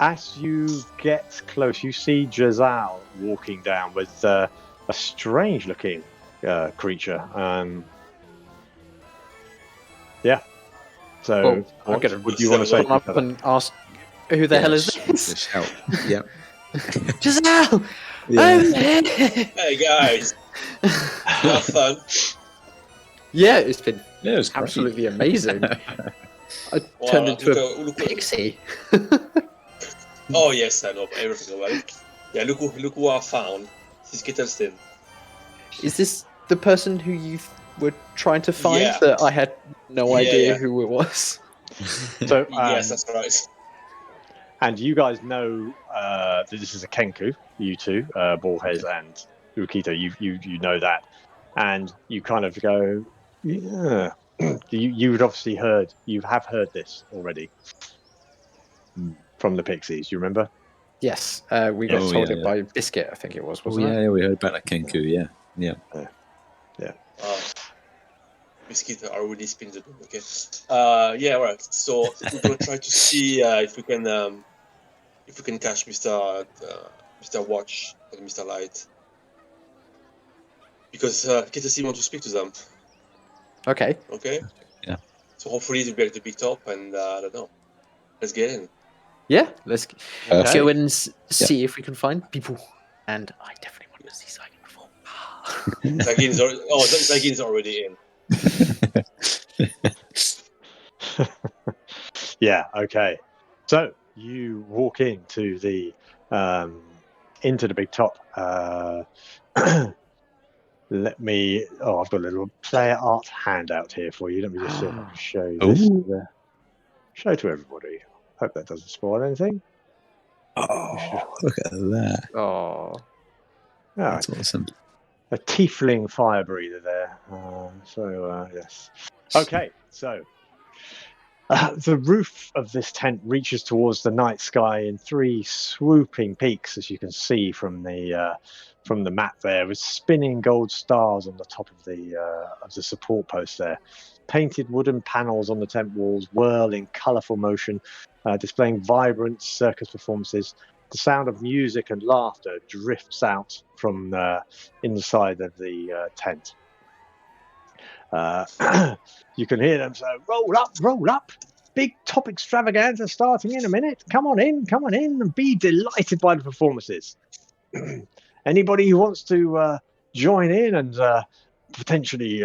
As you get close, you see Jezal walking down with a strange-looking creature. So, I'm gonna would you want to say? Up and ask, who the hell is this? Shout. Yep. Jezal! Hey guys, you have fun. Yeah, it's been Yeah, it was absolutely amazing. I turned into a pixie. Oh yes, I know everything about it. Yeah, look who I found. He's Kittelstein. Is this the person who you were trying to find? Yeah. That I had no Yeah, idea yeah. who it was. So, Yes, that's right. and you guys know that this is a Kenku. You two, Borges and Rukito. You know that, and you kind of go, yeah. You would obviously you have heard this already from the Pixies. You remember? Yes, we got Yes. told Oh, it yeah. by Biscuit, I think it was, Oh wasn't it? yeah, we heard about that Kenku. Yeah. Biscuit are really spinning the room. Okay. Yeah. Right. So we're gonna try to see if we can catch Mr. Watch or Mr. Light, because Kittelstein want to speak to them. Okay. Okay. Yeah. So hopefully they'll be at the Big Top, and I don't know. Let's get in. Yeah, let's Okay. go and see if we can find people. And I definitely want to see Zygin before. Zygin's already in. Yeah. Okay. So you walk into the Big Top. Let me. Oh, I've got a little player art handout here for you. Let me just see if I can show you this. Ooh. Show to everybody. Hope that doesn't spoil anything. Oh, look at that. Oh. Ah, That's awesome. a tiefling fire breather there. Yes. Okay, so the roof of this tent reaches towards the night sky in three swooping peaks, as you can see from the map there, with spinning gold stars on the top of the support post there. Painted wooden panels on the tent walls whirl in colourful motion, displaying vibrant circus performances. The sound of music and laughter drifts out from inside of the tent. You can hear them say, roll up. Big Top Extravaganza starting in a minute. Come on in, and be delighted by the performances. Anybody who wants to join in and potentially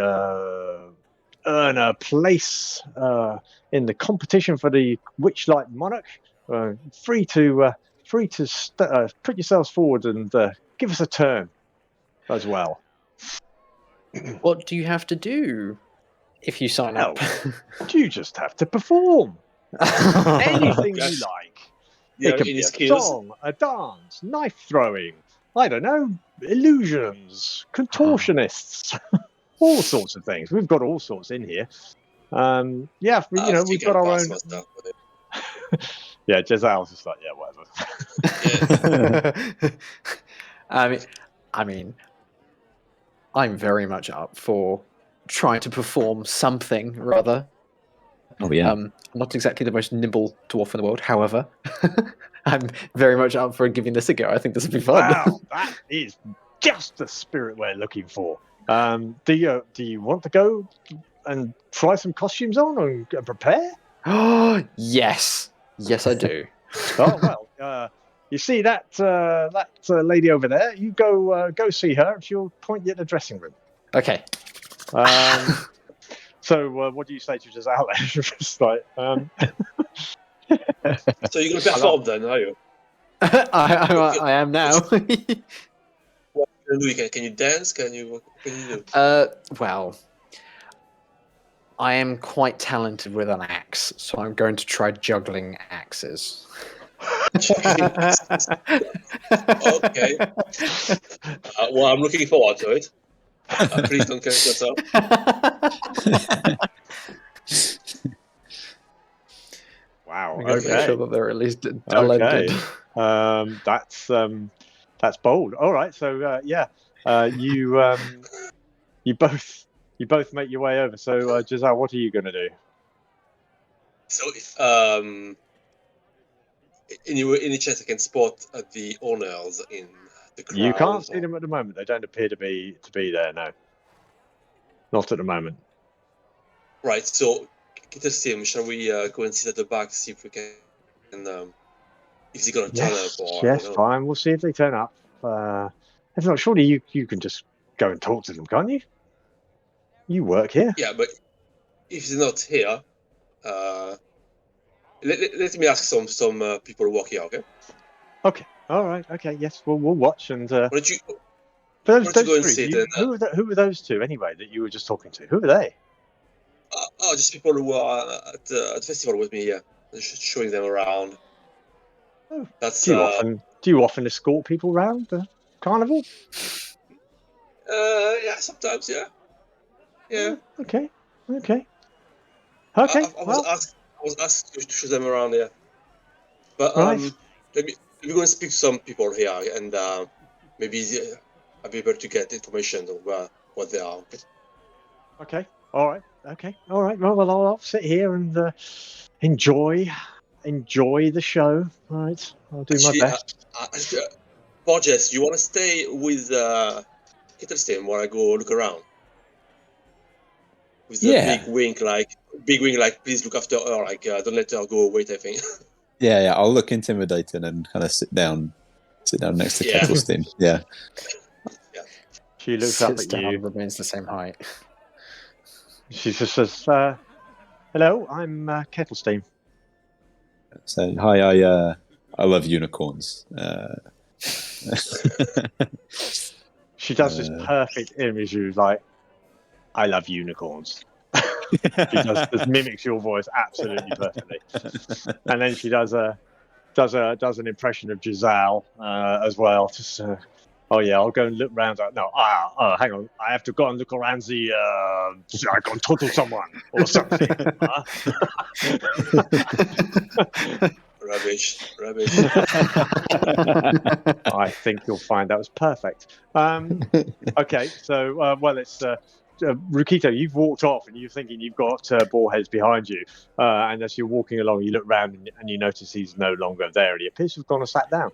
earn a place in the competition for the Witchlight Monarch, free to put yourselves forward and give us a turn as well. What do you have to do if you sign up? You just have to perform anything you like. Yeah, It can any be a skills? song, a dance, knife throwing, I don't know, illusions, contortionists, all sorts of things. We've got all sorts in here. We've got our own. Stuff, Yeah, Jezal's just like, yeah, whatever. I mean, I'm very much up for trying to perform something, rather. Oh yeah. I'm not exactly the most nimble dwarf in the world, however. I'm very much up for giving this a go. I think this will be fun. Wow, that is just the spirit we're looking for. Do you want to go and try some costumes on and prepare? Oh, yes. Yes, I do. Oh well, you see that lady over there? You go see her, and she'll point you at the dressing room. Okay. So what do you say to Jezal? Just like, So you're gonna perform then, are you? I am now. What can you do? Can you dance? What can you do? Well, I am quite talented with an axe, so I'm going to try juggling axes. Okay. Well, I'm looking forward to it. Please don't curse yourself. wow. I'm going to make Okay. sure that they're at least talented. That's bold. All right. So you both make your way over. So Jezal, what are you going to do? So if any chance I can spot the owners in the crowd? You can't see them at the moment. They don't appear to be there. No, not at the moment. Right. So Kittelstein, shall we go and sit at the back, see if we can, if they're gonna turn up? Or, Yes, fine. We'll see if they turn up. If not, surely you can just go and talk to them, can't you? You work here. Yeah, but if they're not here, let me ask some people who work here. Okay. Okay. All right. Okay. Yes. We'll watch and. Why don't you But Why don't you go and sit and, who were those two anyway that you were just talking to? Who were they? just people who are at the festival with me. Yeah, just showing them around. Oh. That's Do you often escort people around the carnival? yeah, sometimes, yeah. Yeah. Okay. I was asked to show them around, yeah. But Right. let me go and speak to some people here, and maybe I'll be able to get information of what they are. Okay. All right. Okay. All right. Well, I'll sit here and enjoy the show. All right. I'll do my best. Borges, you want to stay with Kittlestein while I go look around? With the big wink, like please look after her, like don't let her go away, I think. Yeah. I'll look intimidating and kind of sit down next to Kettlestein. Yeah. She looks up Sits at down, you. remains the same height. She just says, "Hello, I'm Kettlestein." So hi, I love unicorns. She does this perfect image of like, "I love unicorns." She just mimics your voice absolutely perfectly, and then she does an impression of Jezal as well. Just oh yeah, I'll go and look around. No, hang on, I have to go and look around the. I can total someone or something. Rubbish. I think you'll find that was perfect. Okay, so it's. Rukito, you've walked off and you're thinking you've got Borges behind you. And as you're walking along, you look around and you notice he's no longer there. He appears to have gone and sat down.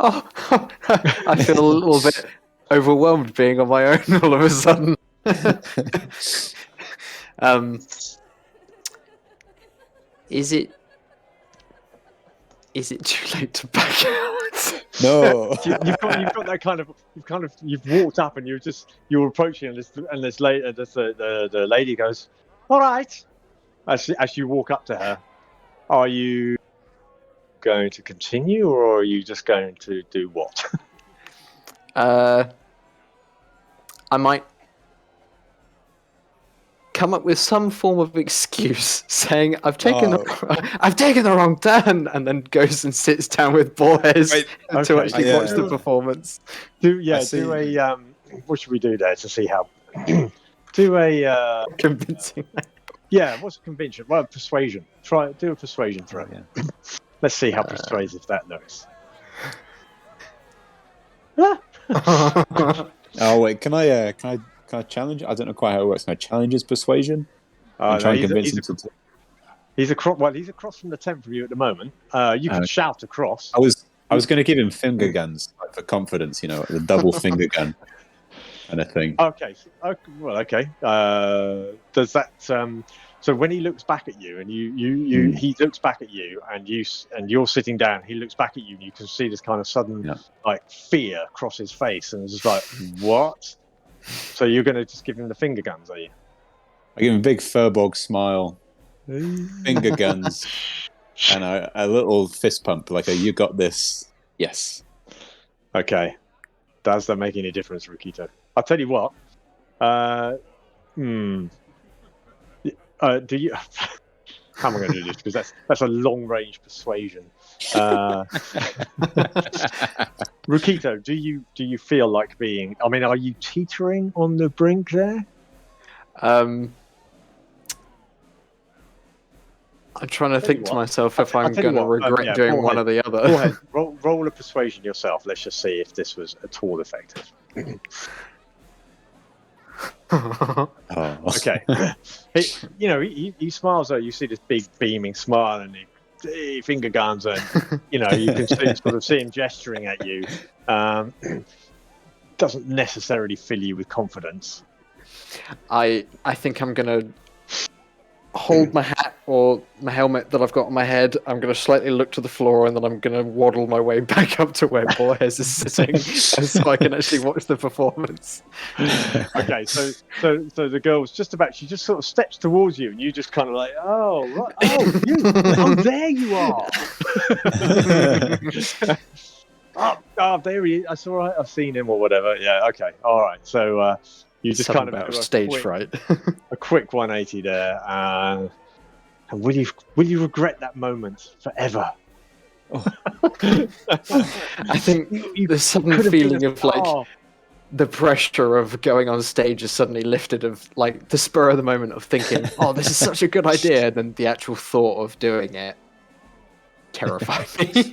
Oh, I feel a little bit overwhelmed being on my own all of a sudden. Is it too late to back out? No. you've got that kind of you've walked up and you're approaching and the lady goes, all right. As you walk up to her, are you going to continue or are you just going to do what? I might come up with some form of excuse saying I've taken the wrong turn, and then goes and sits down with Borges to actually watch the performance. What should we do there to see how? Do a convincing. Yeah, what's a convention? Well, persuasion. Do a persuasion throw. Yeah. Let's see how persuasive that looks. Oh wait, can I challenge? I don't know quite how it works. Can I challenge his persuasion? And try and convince him to. He's across from the tent from you at the moment. You can shout across. I was going to give him finger guns for confidence, the double finger gun kind of thing. Okay. Okay. Does that? So when he looks back at you, and he looks back at you, and you're sitting down, he looks back at you, and you can see this kind of sudden like fear cross his face, and it's just like, what? So you're going to just give him the finger guns, are you? I give him a big Furbolg smile, finger guns, and a little fist pump, like a "you got this." Yes. Okay. Does that make any difference, Rukito? I'll tell you what. Do you? How am I going to do this? Because that's a long range persuasion. Rukito, do you feel like being? I mean, are you teetering on the brink there? I'm trying to think to myself if I'm going to regret doing one or the other. Go ahead. Roll a persuasion yourself. Let's just see if this was at all effective. Okay. He smiles at you. See this big beaming smile and he finger guns, and you can see him gesturing at you. Doesn't necessarily fill you with confidence. I think I'm gonna hold my hat or my helmet that I've got on my head. I'm going to slightly look to the floor, and then I'm going to waddle my way back up to where Borges is sitting, so I can actually watch the performance. Okay, so the girl's she just sort of steps towards you, and you just kind of like, oh, right, there you are. Oh, there he is. That's all right. I've seen him or whatever. Yeah. Okay. All right. So you just Something kind of about do stage fright. a quick 180 there. And will you regret that moment forever? I think there's some could have been feeling a of like star. the pressure of going on stage is suddenly lifted, of like the spur of the moment of thinking, oh, this is such a good idea, and then the actual thought of doing it terrified me.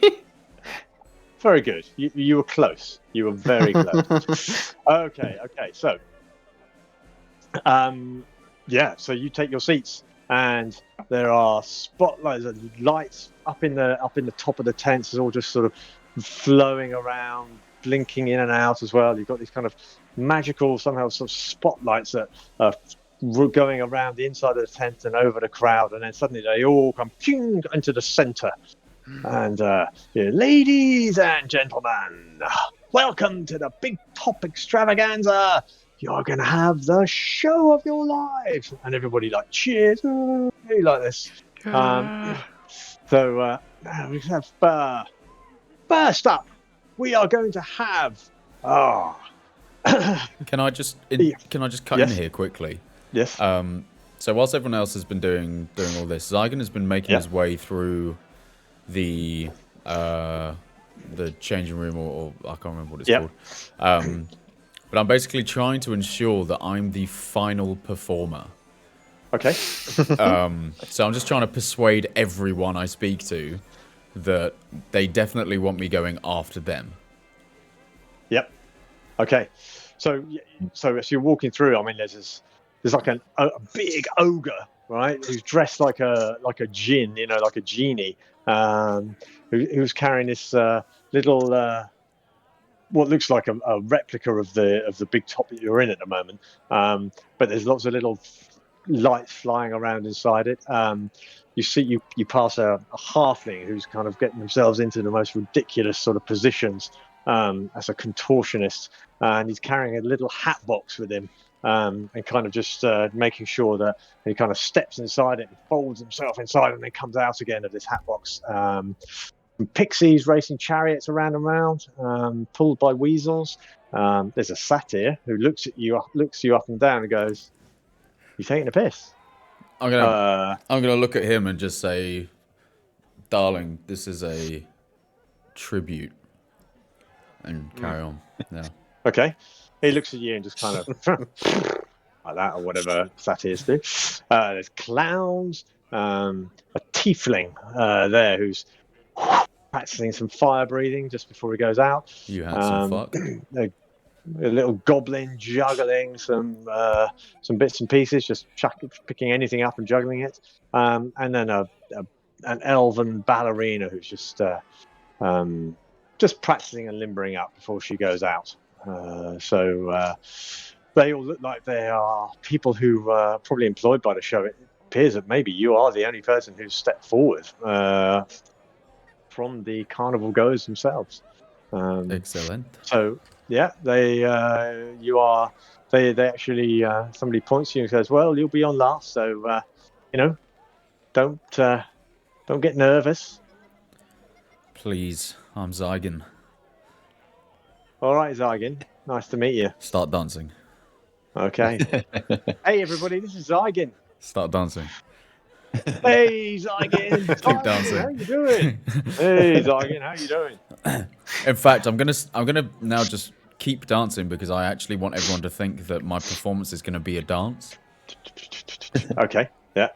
Very good. You were close. You were very close. Okay. So, yeah. So you take your seats, and there are spotlights and lights up in the top of the tents. It's all just sort of flowing around, blinking in and out as well. You've got these kind of magical, somehow sort of spotlights that are going around the inside of the tent and over the crowd, and then suddenly they all come into the center. And ladies and gentlemen, welcome to the Big Top Extravaganza. You're going to have the show of your life. And everybody like cheers, like this. So we have first up, we are going to have. Can I just cut in here quickly? Yes. So whilst everyone else has been doing all this, Zygin has been making his way through the changing room, or I can't remember what it's called. But I'm basically trying to ensure that I'm the final performer. Okay. So I'm just trying to persuade everyone I speak to that they definitely want me going after them. Yep. Okay. So as you're walking through, I mean, there's like a big ogre, right? Who's dressed like a djinn, like a genie, who's carrying this little what looks like a replica of the big top that you're in at the moment. But there's lots of little lights flying around inside it. You pass a halfling who's kind of getting themselves into the most ridiculous sort of positions as a contortionist, and he's carrying a little hat box with him. And kind of just making sure that he kind of steps inside it and folds himself inside and then comes out again of this hat box. Pixies racing chariots around and around, pulled by weasels. There's a satyr who looks you up and down and goes, "You taking a piss?" I'm gonna look at him and just say, "Darling, this is a tribute," and carry on. Yeah. Okay. He looks at you and just kind of like that, or whatever satyrs do. There's clowns, a tiefling there who's practicing some fire breathing just before he goes out. You handsome fuck. A little goblin juggling some bits and pieces, just picking anything up and juggling it. And then an elven ballerina who's just practicing and limbering up before she goes out. So they all look like they are people who are probably employed by the show. It appears that maybe you are the only person who's stepped forward from the carnival goers themselves. Excellent. So yeah, they actually somebody points to you and says, "Well, you'll be on last, so don't get nervous." Please, I'm Zygin. All right, Zygin. Nice to meet you. Start dancing. Okay. Hey, everybody, this is Zygin. Start dancing. Hey, Zygin. Keep dancing. How you doing? Hey, Zygin, how you doing? In fact, I'm gonna now just keep dancing because I actually want everyone to think that my performance is gonna be a dance. Okay. Yeah.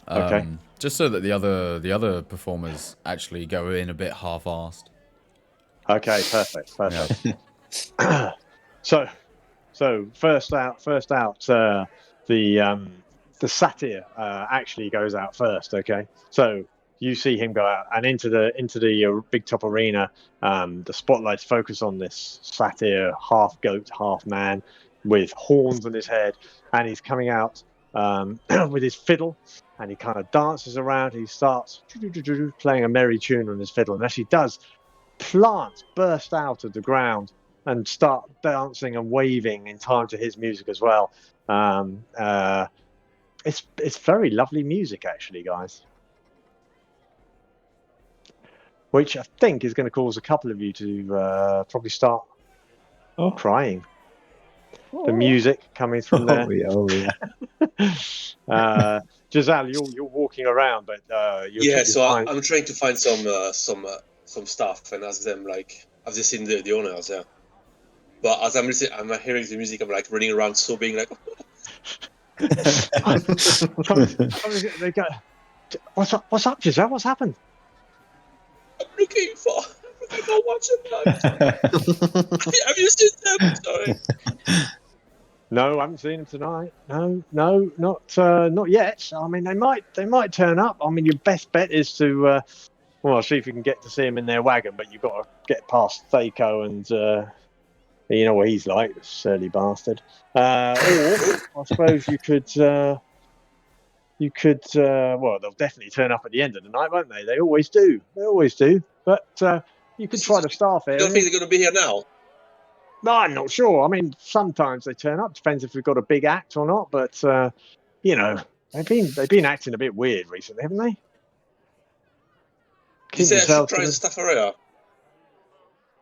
Okay. Just so that the other performers actually go in a bit half-assed. Okay. Perfect. Yeah. So first out, the satyr actually goes out first. Okay, so you see him go out and into the big top arena. The spotlights focus on this satyr, half goat, half man, with horns on his head, and he's coming out with his fiddle, and he kind of dances around. He starts playing a merry tune on his fiddle, and as he does, plants burst out of the ground and start dancing and waving in time to his music as well. It's very lovely music, actually, guys. which I think is going to cause a couple of you to probably start crying. The music coming from there. Oh yeah. Jezal, you're walking around, but I'm trying to find some stuff and ask them like, have they seen the owners? Yeah. But as I'm listening, I'm hearing the music. I'm like running around, sobbing, like. They go, what's up, Jezal? What's happened? I'm looking for Watch and have you seen them? Sorry. No, I haven't seen them tonight. No, not yet. I mean, they might turn up. I mean, your best bet is to see if you can get to see him in their wagon, but you've got to get past Thaco and you know what he's like, the surly bastard. Or I suppose you could. Well, they'll definitely turn up at the end of the night, won't they? They always do. But you could try the staff area. You don't think they're going to be here now? No, I'm not sure. I mean, sometimes they turn up. Depends if we've got a big act or not. But you know, they've been acting a bit weird recently, haven't they? You say I should try the staff area?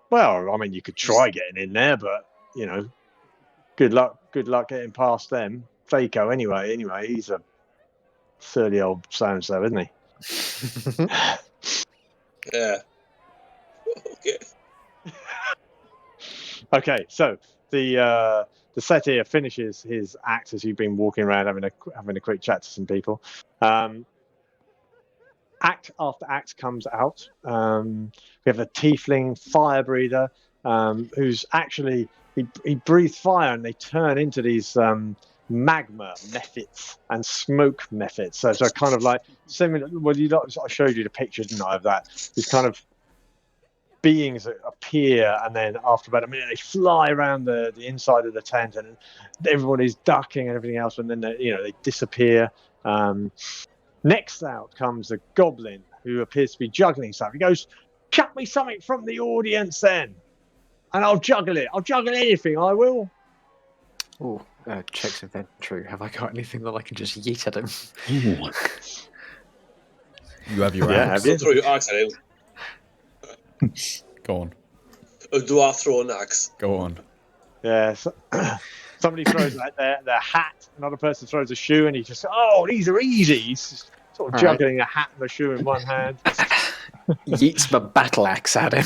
Well, I mean, you could try getting in there, but you know, good luck getting past them. Thaco, anyway, he's a surly old so-and-so, isn't he? Yeah. Okay. Okay, so the satyr finishes his act as you've been walking around having a quick chat to some people. Act after act comes out. We have a tiefling fire breather who's actually he breathes fire and they turn into these magma mephits and smoke mephits. So it's kind of like similar. Well, I showed you the picture, didn't I, of that? These kind of beings that appear, and then after about a minute they fly around the inside of the tent, and everybody's ducking and everything else, and then they disappear. Next out comes a goblin who appears to be juggling something. He goes, "Chuck me something from the audience, then, and I'll juggle it. I'll juggle anything. I will." Oh, checks inventory. Have I got anything that I can just yeet at him? You have your axe. Have you? Throw your axe at him. Go on. A dwarf throw an axe. Go on. Yeah. So, somebody throws like their hat. Another person throws a shoe, and he just, these are easy. He's just sort of juggling a hat and a shoe in one hand. Yeets my battle axe at him.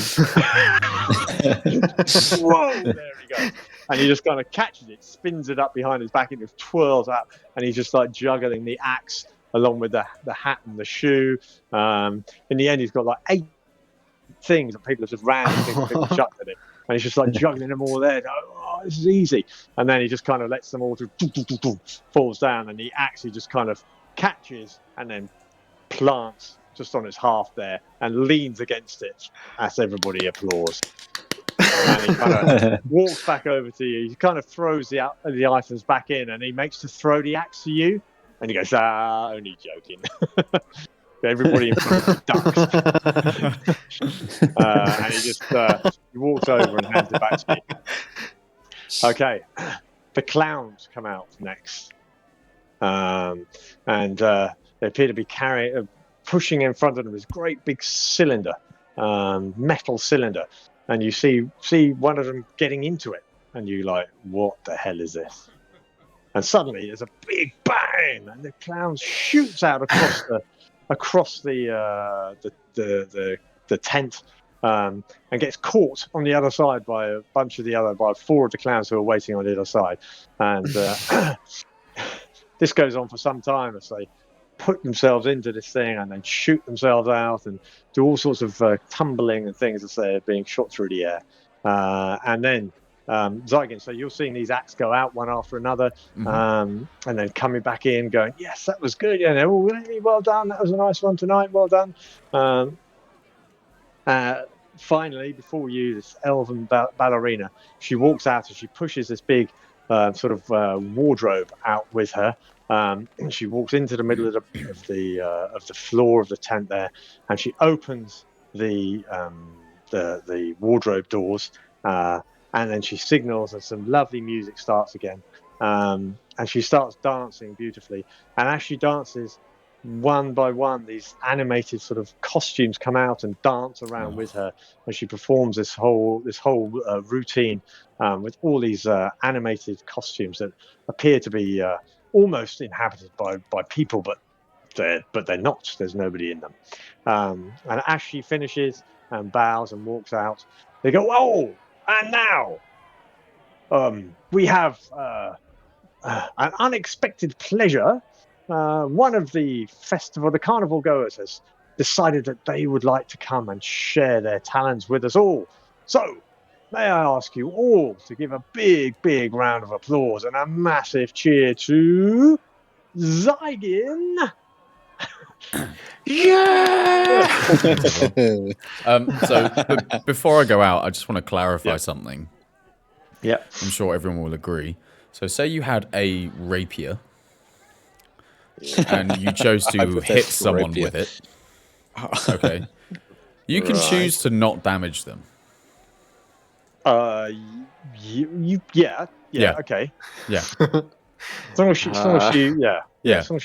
Whoa! There we go. And he just kind of catches it, spins it up behind his back, and just twirls up, and he's just like juggling the axe along with the hat and the shoe. In the end, he's got like 8 things that people have just randomly chucked at him, and he's just like juggling them all there. This is easy. And then he just kind of lets them all falls down, and the axe he just kind of catches and then plants just on his half there and leans against it as everybody applauds. And he kind of walks back over to you. He kind of throws the items back in, and he makes to throw the axe to you, and he goes, only joking. Everybody in front ducks. And he just he walks over and hands it back to me. Okay, the clowns come out next, and they appear to be pushing in front of them this great big cylinder, metal cylinder, and you see one of them getting into it, and you like, what the hell is this? And suddenly there's a big bang, and the clown shoots out across the tent, and gets caught on the other side by 4 of the clowns who are waiting on the other side. And this goes on for some time as they put themselves into this thing and then shoot themselves out and do all sorts of tumbling and things as they're being shot through the air. And then Zygin, so you're seeing these acts go out one after another, and then coming back in going, yes, that was good, well done, that was a nice one tonight, well done. Finally, before you, this elven ballerina, she walks out and she pushes this big wardrobe out with her. She walks into the middle of the floor of the tent there, and she opens the wardrobe doors, and then she signals, and some lovely music starts again, and she starts dancing beautifully. And as she dances, one by one, these animated sort of costumes come out and dance around with her as she performs this whole routine with all these animated costumes that appear to be almost inhabited by people, but they're not. There's nobody in them. And as she finishes and bows and walks out, they go, "Oh, and now we have an unexpected pleasure. One of the carnival goers has decided that they would like to come and share their talents with us all. So, may I ask you all to give a big, big round of applause and a massive cheer to Zygin." Yeah. Before I go out, I just want to clarify something. Yeah. I'm sure everyone will agree. So say you had a rapier and you chose to hit someone with it. Okay. You can choose to not damage them. Okay. Yeah. As long as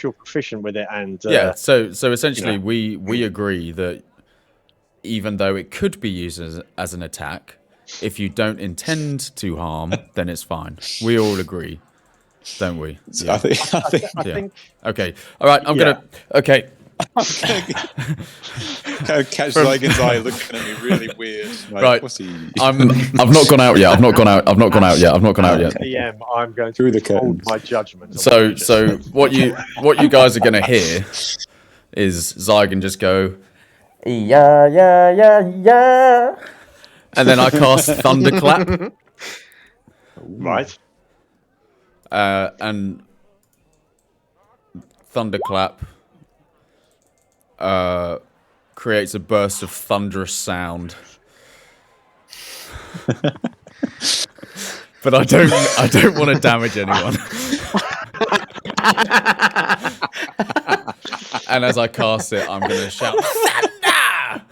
you're proficient with it, and So essentially, we agree that even though it could be used as an attack, if you don't intend to harm, then it's fine. We all agree, don't we? Yeah. I think. Okay. All right. I'm gonna. Okay. Catch Zygon's eye looking at me really weird. Like, right. What's he... I've not gone out yet. PM, I'm going through to the curtains. My judgment. So what you guys are gonna hear is Zygon just go, yeah, and then I cast Thunderclap. Right. And Thunderclap creates a burst of thunderous sound. But I don't want to damage anyone. And as I cast it, I'm going to shout, "Thunder!"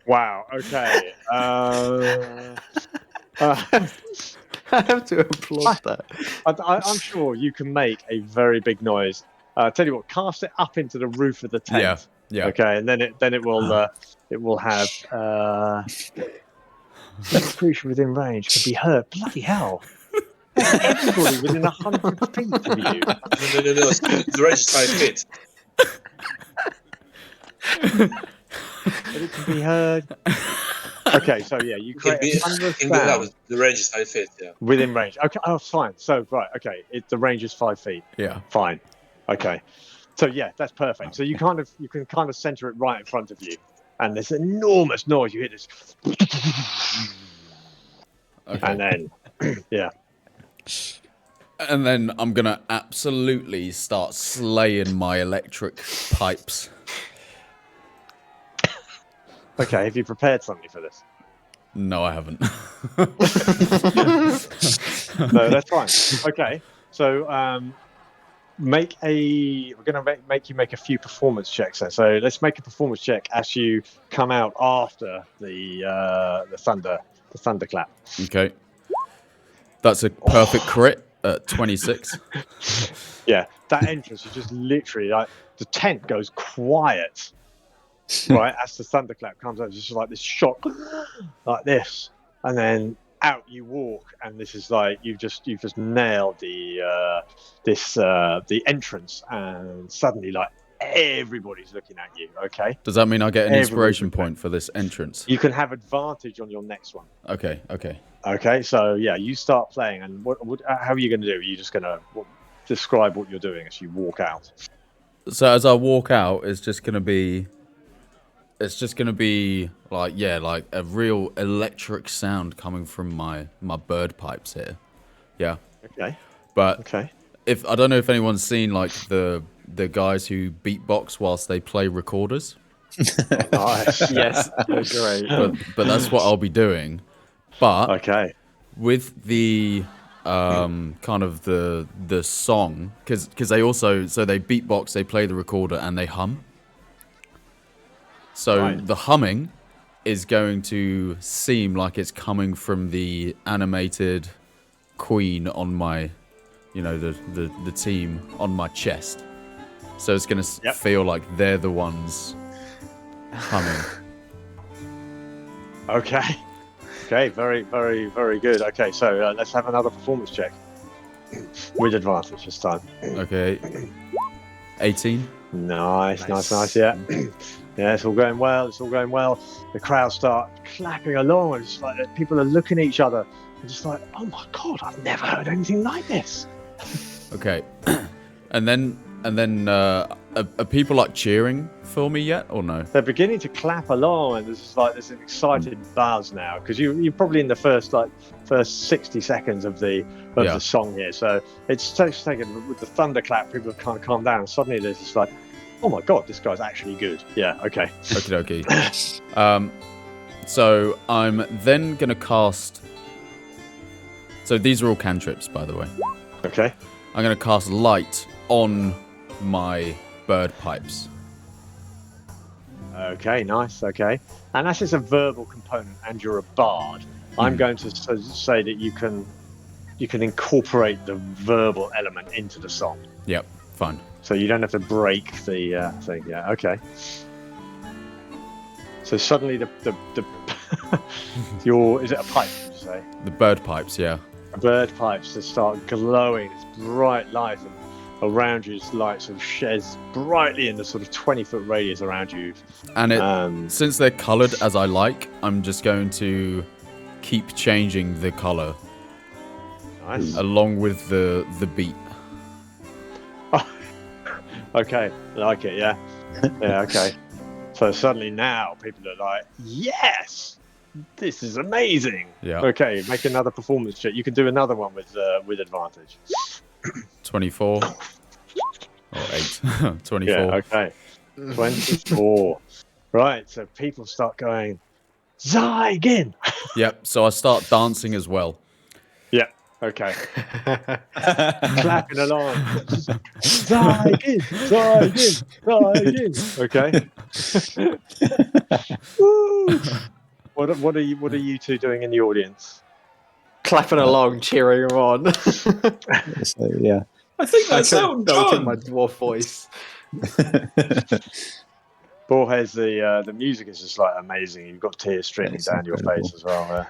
Wow. Okay. I have to applaud that. I'm sure you can make a very big noise. Tell you what, cast it up into the roof of the tent. Yeah. Okay, and then it will have each creature within range can be heard. Bloody hell! Everybody within 100 feet of you. No. The range is 5 feet. But it can be heard. Okay, so yeah, you create a thunderous sound. The range is 5 feet. Yeah. Within range. Okay. Oh, fine. So right. Okay. The range is 5 feet. Yeah. Fine. Okay. So yeah, that's perfect. So you can kind of center it right in front of you, and this enormous noise. You hear this, and then yeah. And then I'm gonna absolutely start slaying my electric pipes. Okay. Have you prepared something for this? No, I haven't. No, that's fine. Okay. So we're going to make you make a few performance checks then. So let's make a performance check as you come out after the thunderclap. Okay. That's a perfect crit at 26. Yeah, that entrance is just literally like the tent goes quiet, right? As the thunderclap comes out, it's just like this shock, like this, and then out you walk, and this is like you've just nailed the entrance, and suddenly like everybody's looking at you. Okay. Does that mean I get an inspiration point for this entrance? You can have advantage on your next one. Okay. Okay. So yeah, you start playing, and how are you going to do? Are you just going to describe what you're doing as you walk out? So as I walk out, it's just going to be like a real electric sound coming from my bird pipes here. Yeah. Okay. But okay. If I don't know if anyone's seen like the guys who beatbox whilst they play recorders. Nice. Yes, great. But that's what I'll be doing. But okay. With the kind of the song, because they beatbox, they play the recorder, and they hum. So the humming is going to seem like it's coming from the animated queen on my, the team on my chest. So it's going to feel like they're the ones coming. Okay. Okay, very, very, very good. Okay, so let's have another performance check. With advantage this time. Okay. 18. Nice, yeah. Yeah, it's all going well, The crowd start clapping along, and it's like people are looking at each other and just like, oh my god, I've never heard anything like this. Okay. And then are people like cheering for me yet or no? They're beginning to clap along, and there's an excited buzz now, because you're probably in the first 60 seconds of the song here. So it's taken with the thunderclap, people have kind of calmed down, and suddenly there's just like, oh my god, this guy's actually good. Yeah, okay. Okie dokie. So I'm then gonna cast. So these are all cantrips, by the way. Okay. I'm gonna cast light on my bird pipes. Okay, nice. Okay, and that's just a verbal component, and you're a bard. I'm going to say that you can incorporate the verbal element into the song. Yep, fine. So you don't have to break the thing. Yeah. Okay. So suddenly the is it a pipe? Did you say? The bird pipes, yeah. Bird pipes that start glowing. It's bright light, and around you, light sort of sheds brightly in the sort of 20-foot radius around you. And since they're coloured as I like, I'm just going to keep changing the colour. Nice. Along with the beat. Oh, okay, like it, yeah. Yeah, okay. So suddenly now people are like, yes, this is amazing. Yeah. Okay, make another performance check. You can do another one with advantage. 24 or 8. 24. Yeah, okay. 24. Right, so people start going, Zygin! Yep, so I start dancing as well. Yeah, okay. Clapping along. Zygin! Okay. Woo! What are you two doing in the audience? Clapping along, cheering him on. So, yeah. I think that sounds in fun. my dwarf voice. Borges, the music is just like amazing. You've got tears streaming down your face as well.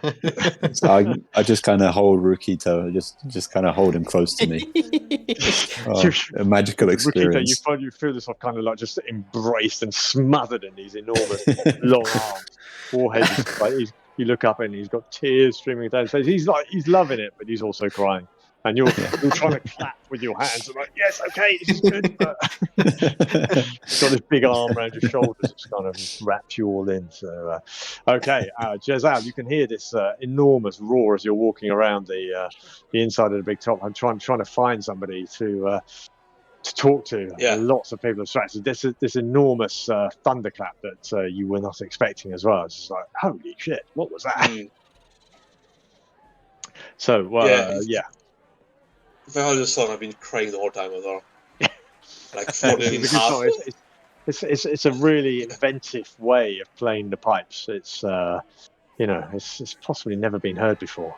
So I just kind of hold Rukito, just kind of hold him close to me. A magical experience. Rukito, you feel this kind of like just embraced and smothered in these enormous long arms. Borges is like, you look up and he's got tears streaming down his face. He's loving it, but he's also crying. And you're trying to clap with your hands. I'm like, yes, okay, this is good. He's got this big arm around your shoulders. It's kind of wraps you all in. So, okay, Jezal, you can hear this enormous roar as you're walking around the inside of the Big Top. I'm trying to find somebody to talk to. Yeah. Lots of people are distracted. This enormous thunderclap that you were not expecting as well. It's just like, holy shit, what was that? So, yeah. If I heard the song, I've been crying the whole time as well. Like 14 half. It's a really inventive way of playing the pipes. It's it's possibly never been heard before.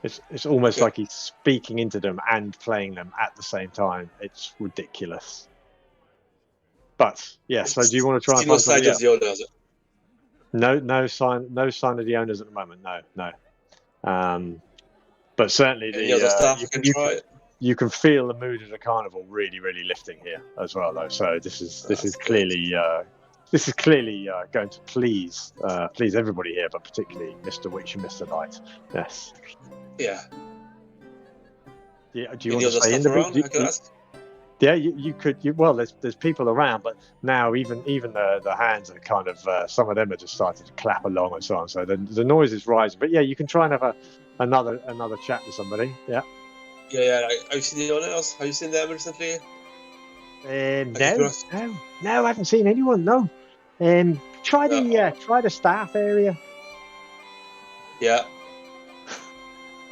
It's almost like he's speaking into them and playing them at the same time. It's ridiculous. But yeah, so do you want to try and find somebody else? The owner, is it? No sign of the owners at the moment. No. But certainly Any other stuff you can try. You can feel the mood of the carnival really, really lifting here as well, though. So this is clearly going to please everybody here, but particularly Mr. Witch and Mr. Light. Yes. Yeah. Yeah. Do you Any want to other stay in stuff the around? I could ask. Yeah, you could. Well, there's people around, but now even the hands are kind of some of them are just starting to clap along and so on. So the noise is rising. But yeah, you can try and have another chat with somebody. Yeah. Yeah. Have you seen the owners? Have you seen them recently? No, I haven't seen anyone. No. Try the staff area. Yeah.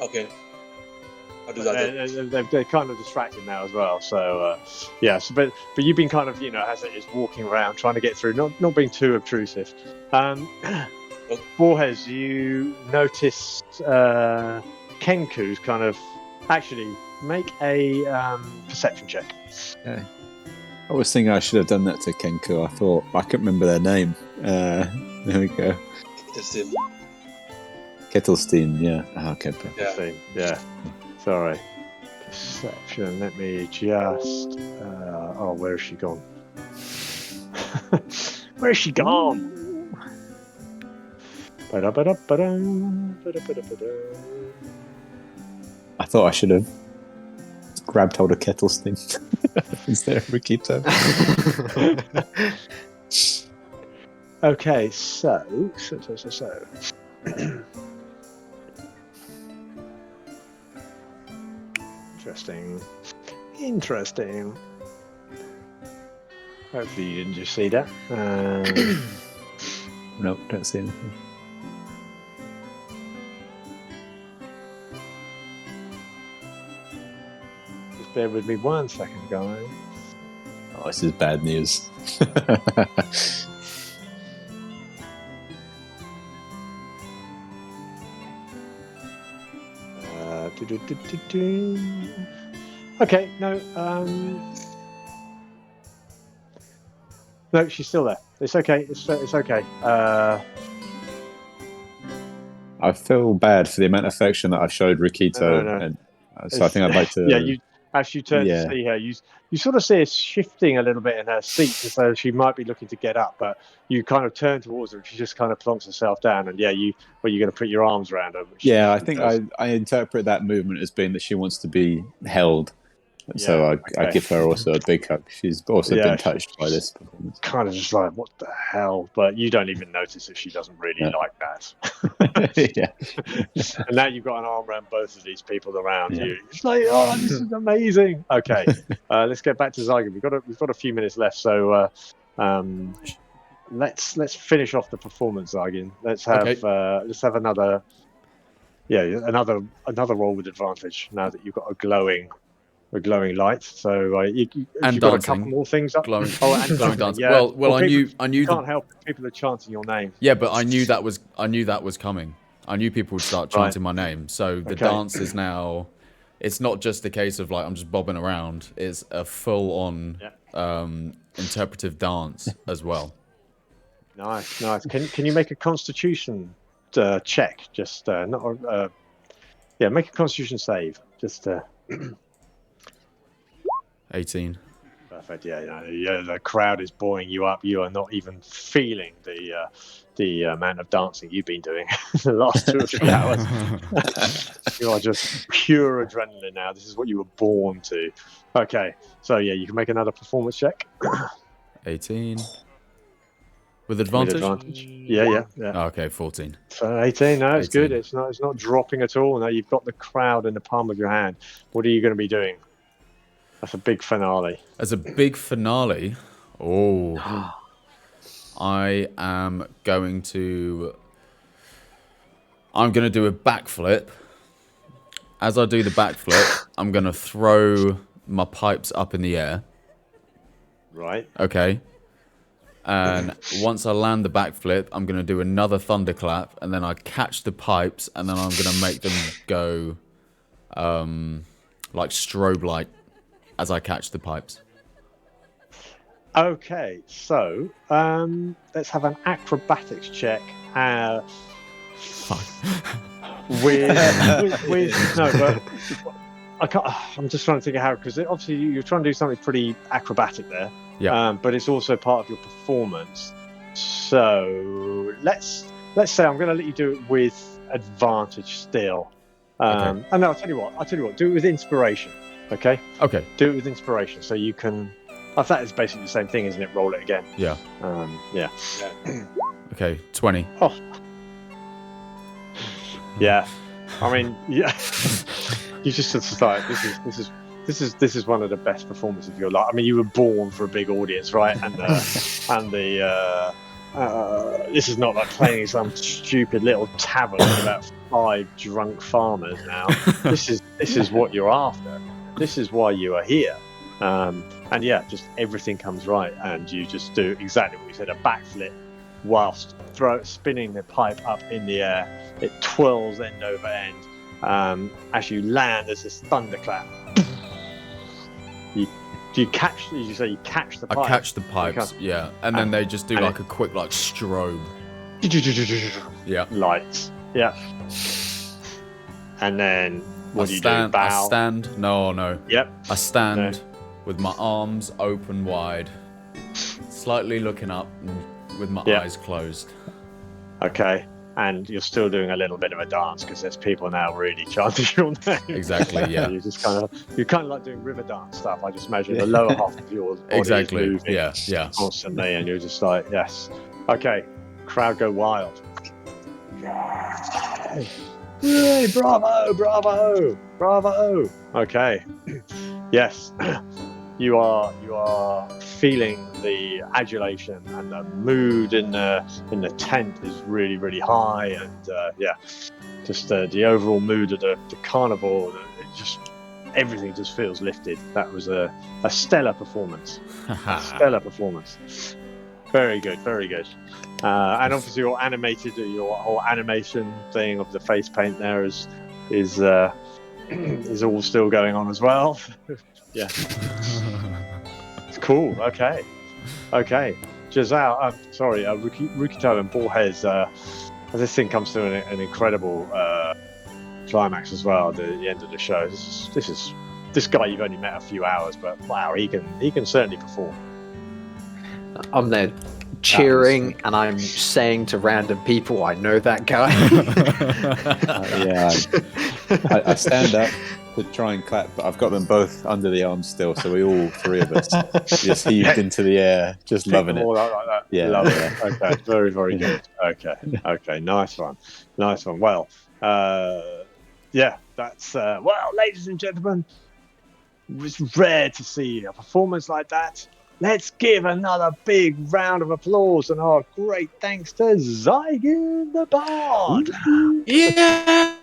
Okay. I'll do that then. They're kind of distracted now as well. So but you've been kind of as it is walking around trying to get through, not being too obtrusive. Borges, you noticed Kenku's kind of actually make a perception check. I was thinking I should have done that to Kenku. I thought I couldn't remember their name. There we go. Kettlestein, yeah. Oh, okay. Yeah. Sorry. Perception. Let me just. Where has she gone? Where has she gone? I thought I should have grabbed hold of Kettlestein instead of Rukito. Okay, so. Interesting. Hopefully you didn't just see that. Nope, don't see anything. Just bear with me 1 second, guys. Oh, this is bad news. Okay, no, no, she's still there. It's okay. It's okay. I feel bad for the amount of affection that I've showed Rukito, No. and so I think I'd like to. Yeah, as you turn to see her, you sort of see her shifting a little bit in her seat, as though she might be looking to get up, but you kind of turn towards her, and she just kind of plonks herself down, and you're going to put your arms around her. Yeah, I think I interpret that movement as being that she wants to be held. So I give her also a big hug. She's also been touched by this performance. Kind of just like, what the hell? But you don't even notice if she doesn't really like that. Yeah. And now you've got an arm around both of these people around you. It's like, oh, this is amazing. Okay, let's get back to Zygin. We've got a few minutes left, so let's finish off the performance, Zygin. Let's have another roll with advantage now that you've got a glowing light. So you've got a couple more things up. Glowing, and glowing dancing. Yeah. Well, I knew. You can't help it. People are chanting your name. Yeah, but I knew that was coming. I knew people would start chanting my name. So the dance is now. It's not just a case of like I'm just bobbing around. It's a full-on interpretive dance as well. Nice. Can you make a Constitution check? Just make a Constitution save. Just. 18. Perfect. Yeah. The crowd is buoying you up. You are not even feeling the amount of dancing you've been doing the last 2 or 3 hours. You are just pure adrenaline now. This is what you were born to. Okay. So you can make another performance check. 18. With advantage? Yeah. Oh, okay, 14. So 18. No, it's 18. good. It's not dropping at all. No, you've got the crowd in the palm of your hand. What are you going to be doing? That's a big finale. As a big finale, I am going to do a backflip. As I do the backflip, I'm going to throw my pipes up in the air. Right. Okay. And once I land the backflip, I'm going to do another thunderclap, and then I catch the pipes, and then I'm going to make them go like strobe light as I catch the pipes. Okay, so let's have an acrobatics check. Fuck. With no, but I can't. I'm just trying to think of how, because obviously you're trying to do something pretty acrobatic there. Yeah. But it's also part of your performance. So let's say I'm going to let you do it with advantage still. Okay. And I'll tell you what. Do it with inspiration. Okay. Okay. Do it with inspiration, so you can. That is basically the same thing, isn't it? Roll it again. Yeah. Yeah. Okay. 20. Oh. Yeah. I mean, yeah. You just like this is one of the best performances of your life. I mean, you were born for a big audience, right? And this is not like playing some stupid little tavern with about 5 drunk farmers. Now, this is what you're after. This is why you are here. And yeah, just everything comes right, and you just do exactly what you said, a backflip whilst spinning the pipe up in the air. It twirls end over end. As you land, there's this thunderclap. Do you catch? Did you say you catch the pipes? I catch the pipes, yeah, and then they just do like a quick like strobe. Yeah. Lights. Yeah. And then what do you do? I Bow. stand. No. Yep. I stand with my arms open wide, slightly looking up, and with my eyes closed. Okay. And you're still doing a little bit of a dance because there's people now really chanting your name. Exactly, yeah. You're kind of like doing river dance stuff. I just imagine the lower half of your body is moving yeah. constantly, and you're just like, yes. Okay. Crowd go wild. Yay, bravo. Okay. Yes. You are feeling the adulation, and the mood in the tent is really, really high, and just the overall mood of the carnival. Everything just feels lifted. That was a stellar performance. Very good. And obviously your whole animation thing of the face paint there is all still going on as well. Yeah. It's cool. Okay. Jezal, Rukito and Borges, this thing comes to an incredible climax as well at the end of the show. This guy you've only met a few hours, but wow, he can certainly perform. I'm there cheering, and I'm saying to random people, I know that guy. I stand up to try and clap, but I've got them both under the arms still, so all three of us just heaved into the air, just loving it. All like that. Yeah. Love it. Okay, very, very good. Okay, nice one. Well, that's ladies and gentlemen, it's rare to see a performance like that. Let's give another big round of applause and our great thanks to Zygin the Bard. Yeah.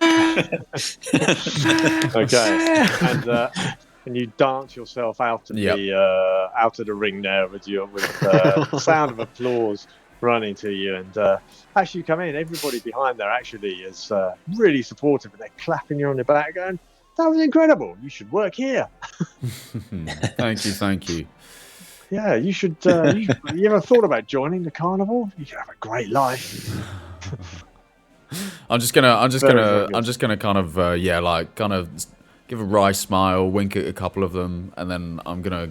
Okay, and you dance yourself out of the ring there with the sound of applause running to you, and as you come in, everybody behind there actually is really supportive, and they're clapping you on the back, going, "That was incredible! You should work here." Thank you. Yeah, you should. You ever thought about joining the carnival? You could have a great life. I'm just gonna kind of give a wry smile, wink at a couple of them, and then I'm gonna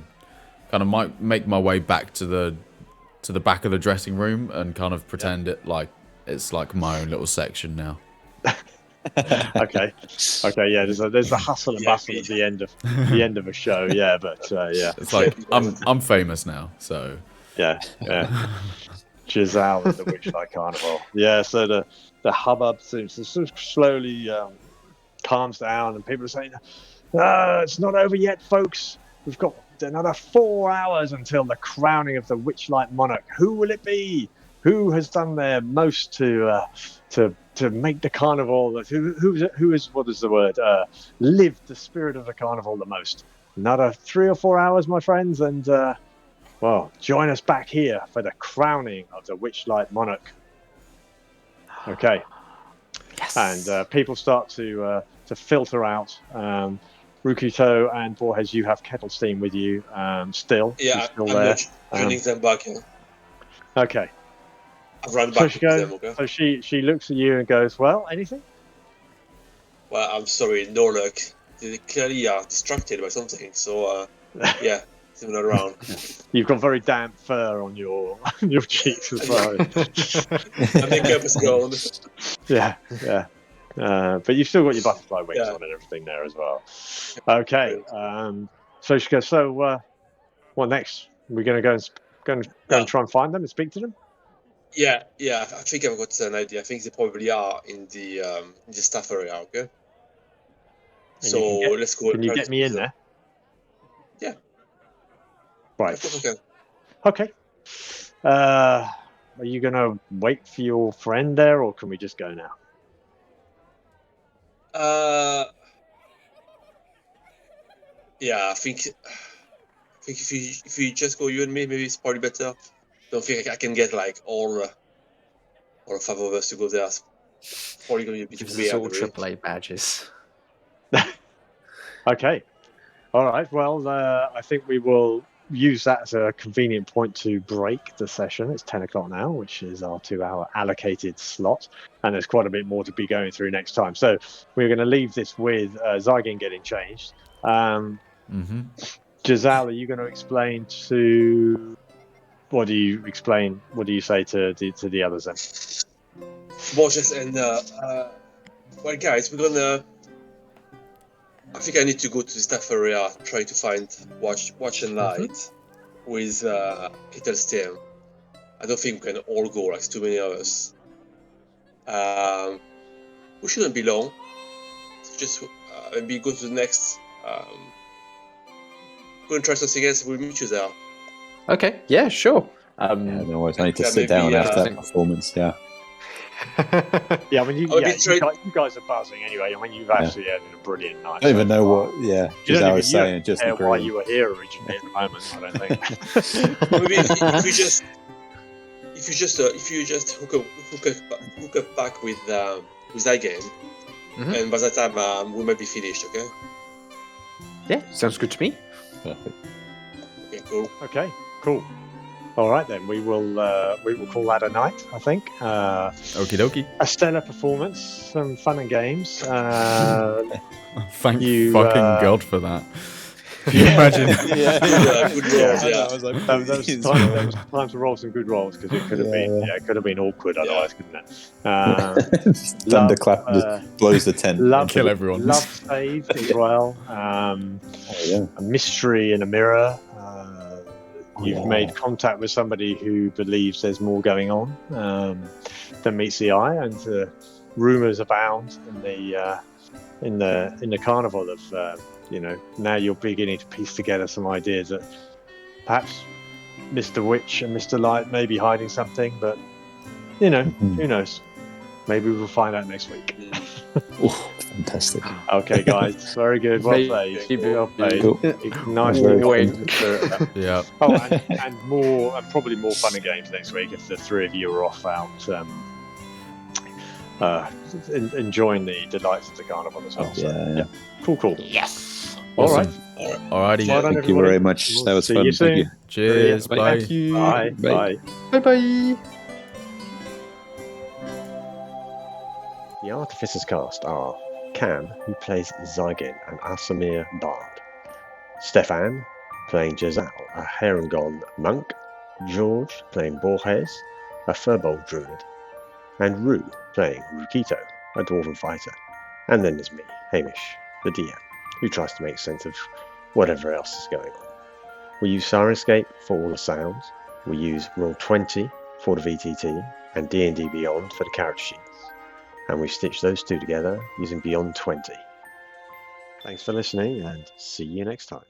kind of make my way back to the back of the dressing room and kind of pretend it's like my own little section now. Okay, yeah. There's the hustle and bustle at the end of a show. Yeah, but it's like I'm famous now, so yeah. Jezal with the Witchlight Carnival. Yeah, so the hubbub seems to sort of slowly calms down, and people are saying, "It's not over yet, folks. We've got another 4 hours until the crowning of the Witchlight monarch. Who will it be? Who has done their most to make the carnival? Who is what is the word? Live the spirit of the carnival the most? Another 3 or 4 hours, my friends, and join us back here for the crowning of the Witchlight monarch." Okay. Yes. And people start to filter out. Rukito and Borges, you have kettle steam with you still. Yeah, She's still I'm there. joining them back. Okay. I've run back to them. Okay. So she looks at you and goes, "Well, anything?" Well, I'm sorry, no luck. They clearly are distracted by something. So yeah, they're not around. You've got very damp fur on your cheeks as well. My makeup is gone. Yeah. But you've still got your butterfly wings on and everything there as well. Okay. So she goes, "So what next? We're going to go and try and find them and speak to them?" Yeah. I think I've got an idea. I think they probably are in the staff area. Okay. And so let's go. Can you get me in there? Yeah. Right. Okay. Are you going to wait for your friend there, or can we just go now? Yeah, I think if you just go you and me, maybe it's probably better. Don't think I can get like all 5 of us to go there. It's probably going to be a bit Gives weird. us all AAA badges. Okay. All right. Well, I think we will use that as a convenient point to break the session. It's 10 o'clock now, which is our 2-hour allocated slot. And there's quite a bit more to be going through next time. So we're going to leave this with Zygin getting changed. Jezal, are you going to explain to... What do you say to the others then? Borges and well, guys, we're gonna. I think I need to go to the staff area, try to find Watch and Light with Peter's. I don't think we can all go. Like, too many of us. We shouldn't be long. So just maybe go to the next. Go and try something else. We'll meet you there. Okay, yeah, sure. No worries. I need to Yeah, sit maybe, down after that performance. Yeah. Yeah, I mean, you guys are buzzing anyway. I mean, you've actually had a brilliant night. I don't even know what. Yeah, You I was saying, just why agreeing. you were here originally at the moment. I don't think. Maybe if you just hook up back with Zygin, and by that time we might be finished. Okay. Yeah, sounds good to me. Perfect. Okay. Cool. Okay. Cool. All right then, we will call that a night. I think. Okie dokie. A stellar performance, some fun and games. Thank you, fucking God for that. Can you imagine? Good rolls. I was like, There was time to roll some good rolls because it could have it could have been awkward otherwise, couldn't it? Thunderclap just blows the tent. Kill everyone. Love saved as well. A mystery in a mirror. You've made contact with somebody who believes there's more going on than meets the eye, and rumours abound in the carnival of now you're beginning to piece together some ideas that perhaps Mr. Witch and Mr. Light may be hiding something, but who knows? Maybe we'll find out next week. Fantastic. Okay, guys, very good. Well played. Well played. Cool. Nice win. Yeah. Oh, and probably more fun and games next week if the three of you are off out enjoying the delights of the carnival as well. Yeah. Cool. Yes. All right. Alrighty. Well done, Thank you everybody. very much. We'll That was see fun. you soon. Thank you. Cheers. Brilliant. Bye. Thank you. Bye. Bye. Bye bye. The Artificers cast are Cam, who plays Zygin, an Asamir Bard. Stefan, playing Jezal, a Herongon monk. George, playing Borges, a Furbolg druid. And Rue, playing Rukito, a dwarven fighter. And then there's me, Hamish, the DM, who tries to make sense of whatever else is going on. We use Sirenscape for all the sounds. We use Roll20 for the VTT and D&D Beyond for the character sheets. And we've stitched those two together using Beyond 20. Thanks for listening and see you next time.